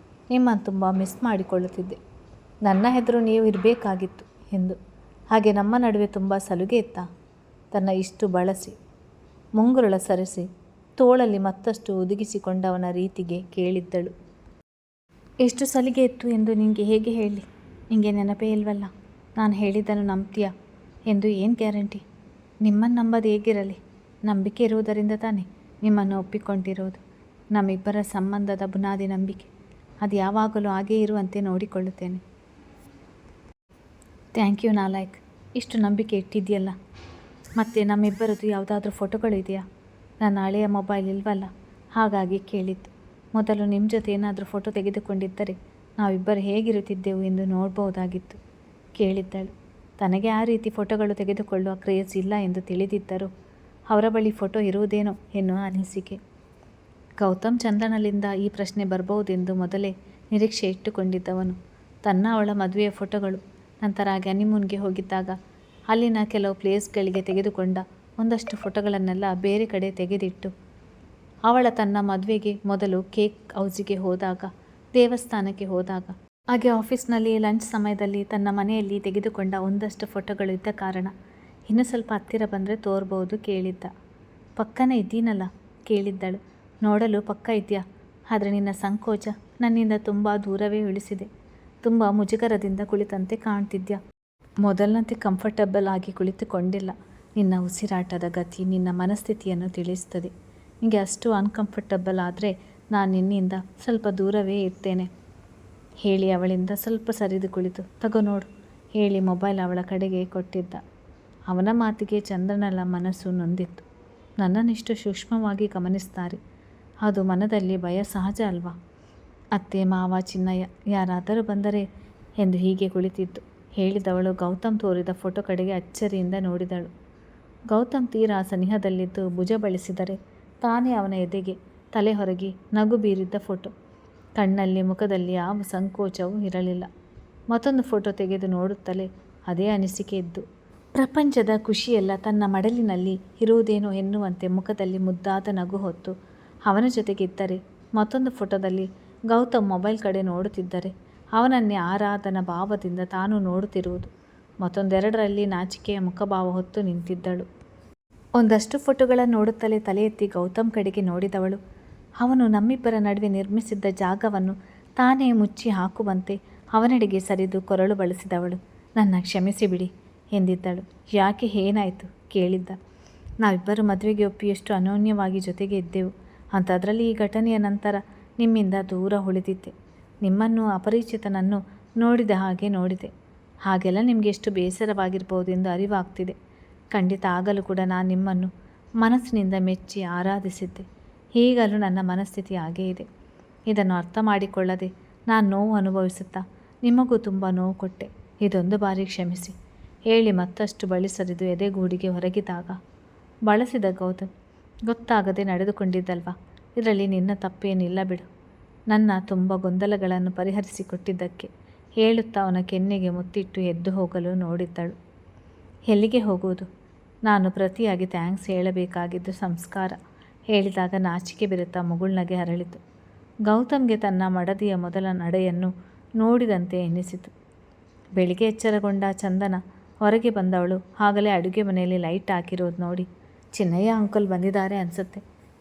ನಿಮ್ಮನ್ನು ತುಂಬ ಮಿಸ್ ಮಾಡಿಕೊಳ್ಳುತ್ತಿದ್ದೆ. ನನ್ನ ಹೆದರು ನೀವು ಇರಬೇಕಾಗಿತ್ತು ಎಂದು. ಹಾಗೆ ನಮ್ಮ ನಡುವೆ ತುಂಬ ಸಲುಗೆ ಇತ್ತಾ? ತನ್ನ ಇಷ್ಟು ಬಳಸಿ ಮುಂಗುರುಳ ಸರಿಸಿ ತೋಳಲ್ಲಿ ಮತ್ತಷ್ಟು ಒದಗಿಸಿಕೊಂಡವನ ರೀತಿಗೆ ಕೇಳಿದ್ದಳು. ಎಷ್ಟು ಸಲಿಗೆ ಇತ್ತು ಎಂದು ನಿನಗೆ ಹೇಗೆ ಹೇಳಿ? ನಿನಗೆ ನೆನಪೇ ಇಲ್ವಲ್ಲ. ನಾನು ಹೇಳಿದ್ದನ್ನು ನಂಬ್ತೀಯಾ ಎಂದು ಏನು ಗ್ಯಾರಂಟಿ? ನಿಮ್ಮನ್ನು ನಂಬೋದು ಹೇಗಿರಲಿ? ನಂಬಿಕೆ ಇರುವುದರಿಂದ ತಾನೇ ನಿಮ್ಮನ್ನು ಒಪ್ಪಿಕೊಂಡಿರೋದು. ನಮ್ಮಿಬ್ಬರ ಸಂಬಂಧದ ಬುನಾದಿ ನಂಬಿಕೆ. ಅದು ಯಾವಾಗಲೂ ಹಾಗೇ ಇರುವಂತೆ ನೋಡಿಕೊಳ್ಳುತ್ತೇನೆ. ಥ್ಯಾಂಕ್ ಯು ನಾಲಾಯಕ್, ಇಷ್ಟು ನಂಬಿಕೆ ಇಟ್ಟಿದೆಯಲ್ಲ. ಮತ್ತು ನಮ್ಮಿಬ್ಬರದ್ದು ಯಾವುದಾದ್ರೂ ಫೋಟೋಗಳು ಇದೆಯಾ? ನನ್ನ ಹಳೆಯ ಮೊಬೈಲ್ ಇಲ್ವಲ್ಲ, ಹಾಗಾಗಿ ಕೇಳಿದ್ದು. ಮೊದಲು ನಿಮ್ಮ ಜೊತೆ ಏನಾದರೂ ಫೋಟೋ ತೆಗೆದುಕೊಂಡಿದ್ದರೆ ನಾವಿಬ್ಬರು ಹೇಗಿರುತ್ತಿದ್ದೆವು ಎಂದು ನೋಡ್ಬೋದಾಗಿತ್ತು ಕೇಳಿದ್ದಳು. ತನಗೆ ಆ ರೀತಿ ಫೋಟೋಗಳು ತೆಗೆದುಕೊಳ್ಳುವ ಕ್ರೇಜ್ ಇಲ್ಲ ಎಂದು ತಿಳಿದಿದ್ದರೂ ಅವರ ಬಳಿ ಫೋಟೋ ಇರುವುದೇನೋ ಎನ್ನುವ ಅನಿಸಿಕೆ. ಗೌತಮ್ ಚಂದನಲ್ಲಿಂದ ಈ ಪ್ರಶ್ನೆ ಬರಬಹುದೆಂದು ಮೊದಲೇ ನಿರೀಕ್ಷೆ ಇಟ್ಟುಕೊಂಡಿದ್ದವನು ಅವಳ ಮದುವೆಯ ಫೋಟೋಗಳು, ನಂತರ ಹನಿಮೂನ್ಗೆ ಹೋಗಿದ್ದಾಗ ಅಲ್ಲಿನ ಕೆಲವು ಪ್ಲೇಸ್ಗಳಿಗೆ ತೆಗೆದುಕೊಂಡ ಒಂದಷ್ಟು ಫೋಟೋಗಳನ್ನೆಲ್ಲ ಬೇರೆ ಕಡೆ ತೆಗೆದಿಟ್ಟು, ಅವಳ ತನ್ನ ಮದುವೆಗೆ ಮೊದಲು ಕೇಕ್ ಹೌಸಿಗೆ ಹೋದಾಗ, ದೇವಸ್ಥಾನಕ್ಕೆ ಹೋದಾಗ, ಹಾಗೆ ಆಫೀಸ್ನಲ್ಲಿ ಲಂಚ್ ಸಮಯದಲ್ಲಿ ತನ್ನ ಮನೆಯಲ್ಲಿ ತೆಗೆದುಕೊಂಡ ಒಂದಷ್ಟು ಫೋಟೋಗಳು ಇದ್ದ ಕಾರಣ ಇನ್ನೂ ಸ್ವಲ್ಪ ಹತ್ತಿರ ಬಂದರೆ ತೋರ್ಬೋದು ಕೇಳಿದ್ದ. ಪಕ್ಕನೇ ಇದ್ದೀನಲ್ಲ ಕೇಳಿದ್ದಳು. ನೋಡಲು ಪಕ್ಕ ಇದೆಯಾ, ಆದರೆ ನಿನ್ನ ಸಂಕೋಚ ನನ್ನಿಂದ ತುಂಬ ದೂರವೇ ಉಳಿಸಿದೆ. ತುಂಬ ಮುಜುಗರದಿಂದ ಕುಳಿತಂತೆ ಕಾಣ್ತಿದ್ಯಾ. ಮೊದಲನಂತೆ ಕಂಫರ್ಟಬಲ್ ಆಗಿ ಕುಳಿತುಕೊಂಡಿಲ್ಲ. ನಿನ್ನ ಉಸಿರಾಟದ ಗತಿ ನಿನ್ನ ಮನಸ್ಥಿತಿಯನ್ನು ತಿಳಿಸ್ತದೆ. ನಿನಗೆ ಅಷ್ಟು ಅನ್ಕಂಫರ್ಟಬಲ್ ಆದರೆ ನಾನು ನಿನ್ನಿಂದ ಸ್ವಲ್ಪ ದೂರವೇ ಇರ್ತೇನೆ ಹೇಳಿ ಅವಳಿಂದ ಸ್ವಲ್ಪ ಸರಿದು ಕುಳಿತು, ತಗೋ ನೋಡು ಹೇಳಿ ಮೊಬೈಲ್ ಅವಳ ಕಡೆಗೆ ಕೊಟ್ಟಿದ್ದ. ಅವನ ಮಾತಿಗೆ ಚಂದ್ರನಲ್ಲ ಮನಸ್ಸು ನೊಂದಿತ್ತು. ನನ್ನನ್ನಿಷ್ಟು ಸೂಕ್ಷ್ಮವಾಗಿ ಗಮನಿಸ್ತಾರೆ, ಅದು ಮನದಲ್ಲಿ ಭಯ ಸಹಜ ಅಲ್ವಾ? ಅತ್ತೆ ಮಾವ ಚಿನ್ನಯ್ಯ ಯಾರಾದರೂ ಬಂದರೆ ಎಂದು ಹೀಗೆ ಕುಳಿತಿದ್ದು ಹೇಳಿದವಳು ಗೌತಮ್ ತೋರಿದ ಫೋಟೋ ಕಡೆಗೆ ಅಚ್ಚರಿಯಿಂದ ನೋಡಿದಳು. ಗೌತಮ್ ತೀರಾ ಸನಿಹದಲ್ಲಿದ್ದು ಭುಜ ಬಳಸಿದರೆ ತಾನೇ ಅವನ ಎದೆಗೆ ತಲೆ ಹೊರಗಿ ನಗು ಬೀರಿದ್ದ ಫೋಟೋ. ಕಣ್ಣಲ್ಲಿ ಮುಖದಲ್ಲಿ ಯಾವ ಸಂಕೋಚವೂ ಇರಲಿಲ್ಲ. ಮತ್ತೊಂದು ಫೋಟೋ ತೆಗೆದು ನೋಡುತ್ತಲೇ ಅದೇ ಅನಿಸಿಕೆ ಇದ್ದು, ಪ್ರಪಂಚದ ಖುಷಿಯೆಲ್ಲ ತನ್ನ ಮಡಲಿನಲ್ಲಿ ಇರುವುದೇನೋ ಎನ್ನುವಂತೆ ಮುಖದಲ್ಲಿ ಮುದ್ದಾದ ನಗು ಹೊತ್ತು ಅವನ ಜೊತೆಗಿದ್ದರೆ, ಮತ್ತೊಂದು ಫೋಟೋದಲ್ಲಿ ಗೌತಮ್ ಮೊಬೈಲ್ ಕಡೆ ನೋಡುತ್ತಿದ್ದರೆ ಅವನನ್ನೇ ಆರಾಧನಾ ಭಾವದಿಂದ ತಾನು ನೋಡುತ್ತಿರುವುದು, ಮತ್ತೊಂದೆರಡರಲ್ಲಿ ನಾಚಿಕೆಯ ಮುಖಭಾವ ಹೊತ್ತು ನಿಂತಿದ್ದಳು. ಒಂದಷ್ಟು ಫೋಟೋಗಳನ್ನು ನೋಡುತ್ತಲೇ ತಲೆ ಎತ್ತಿ ಗೌತಮ್ ಕಡೆಗೆ ನೋಡಿದವಳು ಅವನು ನಮ್ಮಿಬ್ಬರ ನಡುವೆ ನಿರ್ಮಿಸಿದ್ದ ಜಾಗವನ್ನು ತಾನೇ ಮುಚ್ಚಿ ಹಾಕುವಂತೆ ಅವನೆಡೆಗೆ ಸರಿದು ಕೊರಳು ಬಳಸಿದವಳು. ನನ್ನ ಕ್ಷಮಿಸಿಬಿಡಿ ಎಂದಿದ್ದಳು. ಯಾಕೆ, ಏನಾಯಿತು ಕೇಳಿದ್ದ. ನಾವಿಬ್ಬರು ಮದುವೆಗೆ ಒಪ್ಪಿಯಷ್ಟು ಅನೋನ್ಯವಾಗಿ ಜೊತೆಗೆ ಇದ್ದೆವು. ಅಂಥದ್ರಲ್ಲಿ ಈ ಘಟನೆಯ ನಂತರ ನಿಮ್ಮಿಂದ ದೂರ ಉಳಿದಿದ್ದೆ. ನಿಮ್ಮನ್ನು ಅಪರಿಚಿತನನ್ನು ನೋಡಿದ ಹಾಗೆ ನೋಡಿದೆ. ಹಾಗೆಲ್ಲ ನಿಮಗೆ ಎಷ್ಟು ಬೇಸರವಾಗಿರ್ಬೋದೆಂದು ಅರಿವಾಗ್ತಿದೆ. ಖಂಡಿತ ಆಗಲೂ ಕೂಡ ನಾನು ನಿಮ್ಮನ್ನು ಮನಸ್ಸಿನಿಂದ ಮೆಚ್ಚಿ ಆರಾಧಿಸಿದ್ದೆ. ಈಗಲೂ ನನ್ನ ಮನಸ್ಥಿತಿ ಹಾಗೇ ಇದೆ. ಇದನ್ನು ಅರ್ಥ ಮಾಡಿಕೊಳ್ಳದೆ ನಾನು ನೋವು ಅನುಭವಿಸುತ್ತಾ ನಿಮಗೂ ತುಂಬ ನೋವು ಕೊಟ್ಟೆ. ಇದೊಂದು ಬಾರಿ ಕ್ಷಮಿಸಿ ಹೇಳಿ ಮತ್ತಷ್ಟು ಬಳಿ ಸರಿದು ಎದೆಗೂಡಿಗೆ ಹೊರಗಿದಾಗ ಬಳಸಿದ ಗೌತಮ್. ಗೊತ್ತಾಗದೆ ನಡೆದುಕೊಂಡಿದ್ದಲ್ವಾ, ಇದರಲ್ಲಿ ನಿನ್ನ ತಪ್ಪೇನಿಲ್ಲ ಬಿಡು. ನನ್ನ ತುಂಬ ಗೊಂದಲಗಳನ್ನು ಪರಿಹರಿಸಿಕೊಟ್ಟಿದ್ದಕ್ಕೆ ಹೇಳುತ್ತಾ ಅವನ ಕೆನ್ನೆಗೆ ಮುತ್ತಿಟ್ಟು ಎದ್ದು ಹೋಗಲು ನೋಡಿದ್ದಳು. ಎಲ್ಲಿಗೆ ಹೋಗುವುದು? ನಾನು ಪ್ರತಿಯಾಗಿ ಥ್ಯಾಂಕ್ಸ್ ಹೇಳಬೇಕಾಗಿದ್ದು ಸಂಸ್ಕಾರ ಹೇಳಿದಾಗ ನಾಚಿಕೆ ಬೆರೆತ ಮುಗುಳ್ನಗೆ ಹರಳಿತು. ಗೌತಮ್ಗೆ ತನ್ನ ಮಡದಿಯ ಮೊದಲ ನಡೆಯನ್ನು ನೋಡಿದಂತೆ ಎನ್ನಿಸಿತು. ಬೆಳಿಗ್ಗೆ ಎಚ್ಚರಗೊಂಡ ಚಂದನ ಹೊರಗೆ ಬಂದವಳು ಆಗಲೇ ಅಡುಗೆ ಮನೆಯಲ್ಲಿ ಲೈಟ್ ಹಾಕಿರೋದು ನೋಡಿ ಚಿನ್ನಯ್ಯ ಅಂಕಲ್ ಬಂದಿದ್ದಾರೆ ಅನಿಸುತ್ತೆ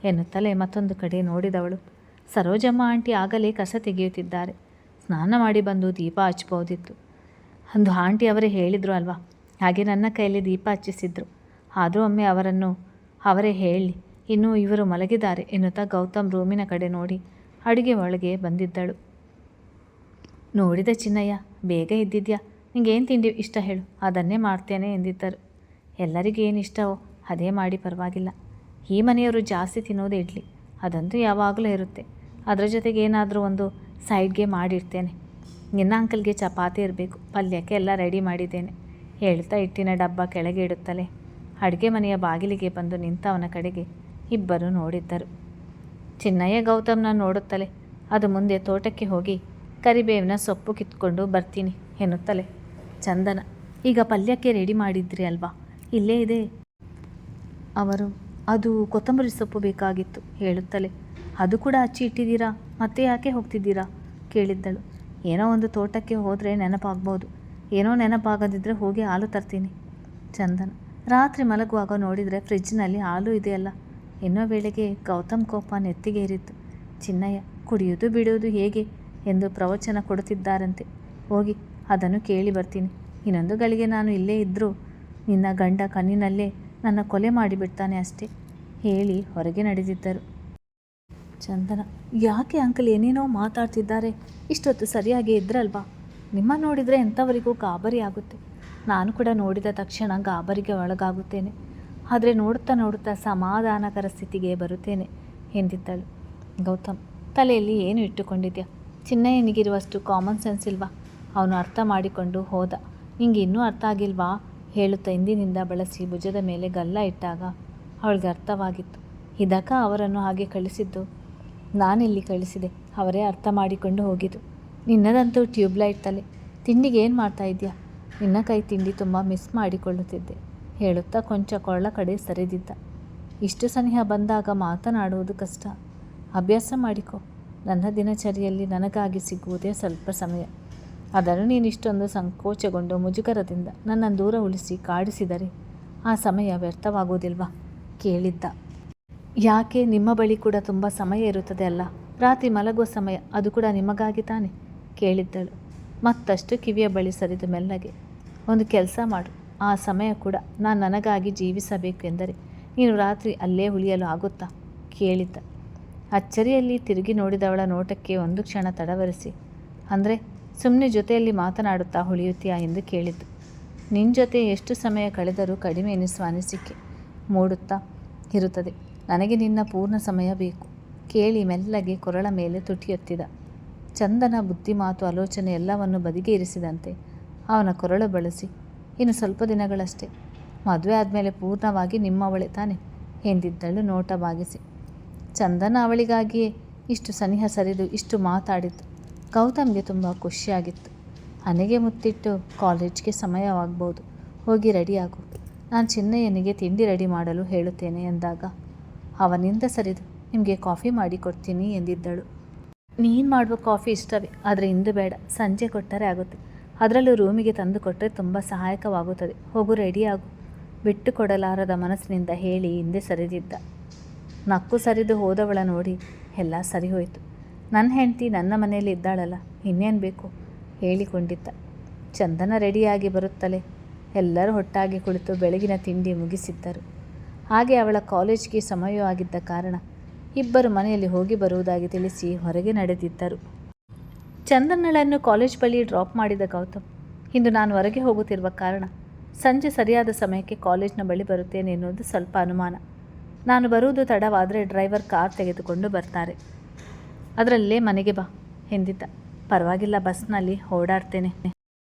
ಎನ್ನುತ್ತಲೇ ಮತ್ತೊಂದು ಕಡೆ ನೋಡಿದವಳು. ಸರೋಜಮ್ಮ ಆಂಟಿ ಆಗಲೇ ಕಸ ತೆಗೆಯುತ್ತಿದ್ದಾರೆ. ಸ್ನಾನ ಮಾಡಿ ಬಂದು ದೀಪ ಹಚ್ಚಬಹುದಿತ್ತು. ಅಂದು ಆಂಟಿ ಅವರೇ ಹೇಳಿದರು ಅಲ್ವಾ, ಹಾಗೆ ನನ್ನ ಕೈಯಲ್ಲಿ ದೀಪ ಹಚ್ಚಿಸಿದ್ರು. ಆದರೂ ಒಮ್ಮೆ ಅವರೇ ಹೇಳಿ, ಇನ್ನೂ ಇವರು ಮಲಗಿದ್ದಾರೆ ಎನ್ನುತ್ತಾ ಗೌತಮ್ ರೂಮಿನ ಕಡೆ ನೋಡಿ ಅಡುಗೆ ಒಳಗೆ ಬಂದಿದ್ದಳು. ನೋಡಿದ ಚಿನ್ನಯ್ಯ, ಬೇಗ ಇದ್ದಿದ್ಯಾ, ನಿಂಗೇನು ತಿಂಡಿ ಇಷ್ಟ ಹೇಳು, ಅದನ್ನೇ ಮಾಡ್ತೇನೆ ಎಂದಿದ್ದರು. ಎಲ್ಲರಿಗೂ ಏನು ಇಷ್ಟವೋ ಅದೇ ಮಾಡಿ ಪರವಾಗಿಲ್ಲ. ಈ ಮನೆಯವರು ಜಾಸ್ತಿ ತಿನ್ನೋದು ಇಡ್ಲಿ, ಅದಂತೂ ಯಾವಾಗಲೂ ಇರುತ್ತೆ. ಅದರ ಜೊತೆಗೆ ಏನಾದರೂ ಒಂದು ಸೈಡ್ಗೆ ಮಾಡಿರ್ತೇನೆ. ನಿನ್ನ ಅಂಕಲ್ಗೆ ಚಪಾತಿ ಇರಬೇಕು, ಪಲ್ಯಕ್ಕೆ ಎಲ್ಲ ರೆಡಿ ಮಾಡಿದ್ದೇನೆ ಹೇಳುತ್ತಾ ಹಿಟ್ಟಿನ ಡಬ್ಬ ಕೆಳಗೆ ಇಡುತ್ತಲೇ ಅಡುಗೆ ಮನೆಯ ಬಾಗಿಲಿಗೆ ಬಂದು ನಿಂತವನ ಕಡೆಗೆ ಇಬ್ಬರು ನೋಡಿದ್ದರು. ಚಿನ್ನಯ್ಯ ಗೌತಮ್ನ ನೋಡುತ್ತಲೇ ಅದು ಮುಂದೆ ತೋಟಕ್ಕೆ ಹೋಗಿ ಕರಿಬೇವಿನ ಸೊಪ್ಪು ಕಿತ್ಕೊಂಡು ಬರ್ತೀನಿ ಎನ್ನುತ್ತಲೇ, ಚಂದನ, ಈಗ ಪಲ್ಯಕ್ಕೆ ರೆಡಿ ಮಾಡಿದ್ರಿ ಅಲ್ವಾ, ಇಲ್ಲೇ ಇದೆ. ಅದು ಕೊತ್ತಂಬರಿ ಸೊಪ್ಪು ಬೇಕಾಗಿತ್ತು ಹೇಳುತ್ತಲೇ, ಅದು ಕೂಡ ಹಚ್ಚಿ ಇಟ್ಟಿದ್ದೀರಾ, ಮತ್ತೆ ಯಾಕೆ ಹೋಗ್ತಿದ್ದೀರಾ ಕೇಳಿದ್ದಳು. ಏನೋ ಒಂದು ತೋಟಕ್ಕೆ ಹೋದರೆ ನೆನಪಾಗ್ಬೋದು, ಏನೋ ನೆನಪಾಗದಿದ್ದರೆ ಹೋಗಿ ಹಾಲು ತರ್ತೀನಿ. ಚಂದನ, ರಾತ್ರಿ ಮಲಗುವಾಗ ನೋಡಿದರೆ ಫ್ರಿಜ್ನಲ್ಲಿ ಹಾಲು ಇದೆಯಲ್ಲ. ಎನ್ನೋ ವೇಳೆಗೆ ಗೌತಮ್ ಕೋಪ ನೆತ್ತಿಗೆ ಏರಿತ್ತು. ಚಿನ್ನಯ್ಯ, ಕುಡಿಯುವುದು ಬಿಡುವುದು ಹೇಗೆ ಎಂದು ಪ್ರವಚನ ಕೊಡುತ್ತಿದ್ದಾರಂತೆ. ಹೋಗಿ ಅದನ್ನು ಕೇಳಿ ಬರ್ತೀನಿ. ಇನ್ನೊಂದು ಗಳಿಗೆ ನಾನು ಇಲ್ಲೇ ಇದ್ದರೂ ನಿನ್ನ ಗಂಡ ಕಣ್ಣಿನಲ್ಲೇ ನನ್ನ ಕೊಲೆ ಮಾಡಿಬಿಡ್ತಾನೆ ಅಷ್ಟೇ ಹೇಳಿ ಹೊರಗೆ ನಡೆದಿದ್ದರು. ಚಂದನ, ಯಾಕೆ ಅಂಕಲ್ ಏನೇನೋ ಮಾತಾಡ್ತಿದ್ದಾರೆ, ಇಷ್ಟೊತ್ತು ಸರಿಯಾಗಿ ಇದ್ರಲ್ವಾ? ನಿಮ್ಮ ನೋಡಿದರೆ ಎಂಥವರಿಗೂ ಗಾಬರಿ ಆಗುತ್ತೆ. ನಾನು ಕೂಡ ನೋಡಿದ ತಕ್ಷಣ ಗಾಬರಿಗೆ ಒಳಗಾಗುತ್ತೇನೆ. ಆದರೆ ನೋಡುತ್ತಾ ನೋಡುತ್ತಾ ಸಮಾಧಾನಕರ ಸ್ಥಿತಿಗೆ ಬರುತ್ತೇನೆ ಎಂದಿದ್ದಳು. ಗೌತಮ್, ತಲೆಯಲ್ಲಿ ಏನು ಇಟ್ಟುಕೊಂಡಿದ್ಯಾ? ಚಿನ್ನಯ್ಯನಿಗಿರುವಷ್ಟು ಕಾಮನ್ ಸೆನ್ಸ್ ಇಲ್ವಾ? ಅವನು ಅರ್ಥ ಮಾಡಿಕೊಂಡು ಹೋದ, ನಿಂಗೆ ಇನ್ನೂ ಅರ್ಥ ಆಗಿಲ್ವಾ ಹೇಳುತ್ತಾ ಇಂದಿನಿಂದ ಬಳಸಿ ಭುಜದ ಮೇಲೆ ಗಲ್ಲ ಇಟ್ಟಾಗ ಅವಳಿಗೆ ಅರ್ಥವಾಗಿತ್ತು. ಇದಕ್ಕ ಅವರನ್ನು ಹಾಗೆ ಕಳಿಸಿದ್ದು? ನಾನೆಲ್ಲಿ ಕಳಿಸಿದೆ, ಅವರೇ ಅರ್ಥ ಮಾಡಿಕೊಂಡು ಹೋಗಿದ್ದು. ನಿನ್ನದಂತೂ ಟ್ಯೂಬ್ಲೈಟ್ ತಲೆ. ತಿಂಡಿಗೆ ಏನು ಮಾಡ್ತಾ ಇದೆಯಾ? ನಿನ್ನ ಕೈ ತಿಂಡಿ ತುಂಬ ಮಿಸ್ ಮಾಡಿಕೊಳ್ಳುತ್ತಿದ್ದೆ ಹೇಳುತ್ತಾ ಕೊಂಚ ಕೊಳ್ಳ ಕಡೆ ಸರಿದಿದ್ದ. ಇಷ್ಟು ಸನಿಹ ಬಂದಾಗ ಮಾತನಾಡುವುದು ಕಷ್ಟ. ಅಭ್ಯಾಸ ಮಾಡಿಕೊ. ನನ್ನ ದಿನಚರಿಯಲ್ಲಿ ನನಗಾಗಿ ಸಿಗುವುದೇ ಸ್ವಲ್ಪ ಸಮಯ. ಅದನ್ನು ನೀನು ಇಷ್ಟೊಂದು ಸಂಕೋಚಗೊಂಡು ಮುಜುಗರದಿಂದ ನನ್ನನ್ನು ದೂರ ಉಳಿಸಿ ಕಾಡಿಸಿದರೆ ಆ ಸಮಯ ವ್ಯರ್ಥವಾಗುವುದಿಲ್ವಾ ಕೇಳಿದ್ದ. ಯಾಕೆ, ನಿಮ್ಮ ಬಳಿ ಕೂಡ ತುಂಬ ಸಮಯ ಇರುತ್ತದೆ ಅಲ್ಲ, ರಾತ್ರಿ ಮಲಗುವ ಸಮಯ, ಅದು ಕೂಡ ನಿಮಗಾಗಿ ತಾನೆ ಕೇಳಿದ್ದಳು. ಮತ್ತಷ್ಟು ಕಿವಿಯ ಬಳಿ ಸರಿದು ಮೆಲ್ಲಗೆ, ಒಂದು ಕೆಲಸ ಮಾಡು, ಆ ಸಮಯ ಕೂಡ ನಾನು ನನಗಾಗಿ ಜೀವಿಸಬೇಕು ಎಂದರೆ ನೀನು ರಾತ್ರಿ ಅಲ್ಲೇ ಉಳಿಯಲು ಆಗುತ್ತಾ ಕೇಳಿದ್ದ. ಅಚ್ಚರಿಯಲ್ಲಿ ತಿರುಗಿ ನೋಡಿದವಳ ನೋಟಕ್ಕೆ ಒಂದು ಕ್ಷಣ ತಡವರಿಸಿ, ಅಂದರೆ ಸುಮ್ಮನೆ ಜೊತೆಯಲ್ಲಿ ಮಾತನಾಡುತ್ತಾ ಉಳಿಯುತ್ತೀಯಾ ಎಂದು ಕೇಳಿದ್ದು. ನಿನ್ನ ಜೊತೆ ಎಷ್ಟು ಸಮಯ ಕಳೆದರೂ ಕಡಿಮೆ ಎನಿಸುವ ಅನಿಸಿಕೆ ಮೂಡುತ್ತಾ ಇರುತ್ತದೆ. ನನಗೆ ನಿನ್ನ ಪೂರ್ಣ ಸಮಯ ಬೇಕು ಕೇಳಿ ಮೆಲ್ಲಗೆ ಕೊರಳ ಮೇಲೆ ತುಟಿಯೊತ್ತಿದ. ಚಂದನ ಬುದ್ಧಿ ಮಾತು ಆಲೋಚನೆ ಎಲ್ಲವನ್ನು ಬದಿಗೆ ಇರಿಸಿದಂತೆ ಅವನ ಕೊರಳು ಬಳಸಿ, ಇನ್ನು ಸ್ವಲ್ಪ ದಿನಗಳಷ್ಟೇ, ಮದುವೆ ಆದಮೇಲೆ ಪೂರ್ಣವಾಗಿ ನಿಮ್ಮವಳೆ ತಾನೆ ಎಂದಿದ್ದಳು ನೋಟ ಬಾಗಿಸಿ. ಚಂದನ ಅವಳಿಗಾಗಿಯೇ ಇಷ್ಟು ಸನಿಹ ಸರಿದು ಇಷ್ಟು ಮಾತಾಡಿದ್ದು ಗೌತಮ್ಗೆ ತುಂಬ ಖುಷಿಯಾಗಿತ್ತು. ಹನೆಗೆ ಮುತ್ತಿಟ್ಟು, ಕಾಲೇಜ್ಗೆ ಸಮಯವಾಗ್ಬೋದು, ಹೋಗಿ ರೆಡಿಯಾಗು, ನಾನು ಚಿನ್ನಯ್ಯನಿಗೆ ತಿಂಡಿ ರೆಡಿ ಮಾಡಲು ಹೇಳುತ್ತೇನೆ ಎಂದಾಗ ಅವನಿಂದ ಸರಿದು, ನಿಮಗೆ ಕಾಫಿ ಮಾಡಿ ಕೊಡ್ತೀನಿ ಎಂದಿದ್ದಳು. ನೀನು ಮಾಡುವ ಕಾಫಿ ಇಷ್ಟವೇ, ಆದರೆ ಇಂದು ಬೇಡ, ಸಂಜೆ ಕೊಟ್ಟರೆ ಆಗುತ್ತೆ. ಅದರಲ್ಲೂ ರೂಮಿಗೆ ತಂದು ಕೊಟ್ಟರೆ ತುಂಬ ಸಹಾಯಕವಾಗುತ್ತದೆ. ಹೋಗು, ರೆಡಿಯಾಗು ಬಿಟ್ಟು ಕೊಡಲಾರದ ಮನಸ್ಸಿನಿಂದ ಹೇಳಿ ಹಿಂದೆ ಸರಿದಿದ್ದ. ನಕ್ಕು ಸರಿದು ಹೋದವಳ ನೋಡಿ ಎಲ್ಲ ಸರಿ ಹೋಯಿತು. ನನ್ನ ಹೆಂಡತಿ ನನ್ನ ಮನೆಯಲ್ಲಿ ಇದ್ದಾಳಲ್ಲ, ಇನ್ನೇನು ಬೇಕು ಹೇಳಿಕೊಂಡಿದ್ದ. ಚಂದನ ರೆಡಿಯಾಗಿ ಬರುತ್ತಲೇ ಎಲ್ಲರೂ ಒಟ್ಟಾಗಿ ಕುಳಿತು ಬೆಳಗಿನ ತಿಂಡಿ ಮುಗಿಸಿದ್ದರು. ಹಾಗೆ ಅವಳ ಕಾಲೇಜ್ಗೆ ಸಮಯವಾಗಿದ್ದ ಕಾರಣ ಇಬ್ಬರು ಮನೆಯಲ್ಲಿ ಹೋಗಿ ಬರುವುದಾಗಿ ತಿಳಿಸಿ ಹೊರಗೆ ನಡೆದಿದ್ದರು. ಚಂದನಳನ್ನು ಕಾಲೇಜ್ ಬಳಿ ಡ್ರಾಪ್ ಮಾಡಿದ ಗೌತಮ್, ಇಂದು ನಾನು ಹೊರಗೆ ಹೋಗುತ್ತಿರುವ ಕಾರಣ ಸಂಜೆ ಸರಿಯಾದ ಸಮಯಕ್ಕೆ ಕಾಲೇಜ್ನ ಬಳಿ ಬರುತ್ತೇನೆ ಎನ್ನುವುದು ಸ್ವಲ್ಪ ಅನುಮಾನ. ನಾನು ಬರುವುದು ತಡವಾದರೆ ಡ್ರೈವರ್ ಕಾರ್ ತೆಗೆದುಕೊಂಡು ಬರ್ತಾರೆ, ಅದರಲ್ಲೇ ಮನೆಗೆ ಬಾ ಎಂದಿದ್ದ. ಪರವಾಗಿಲ್ಲ, ಬಸ್ನಲ್ಲಿ ಓಡಾಡ್ತೇನೆ.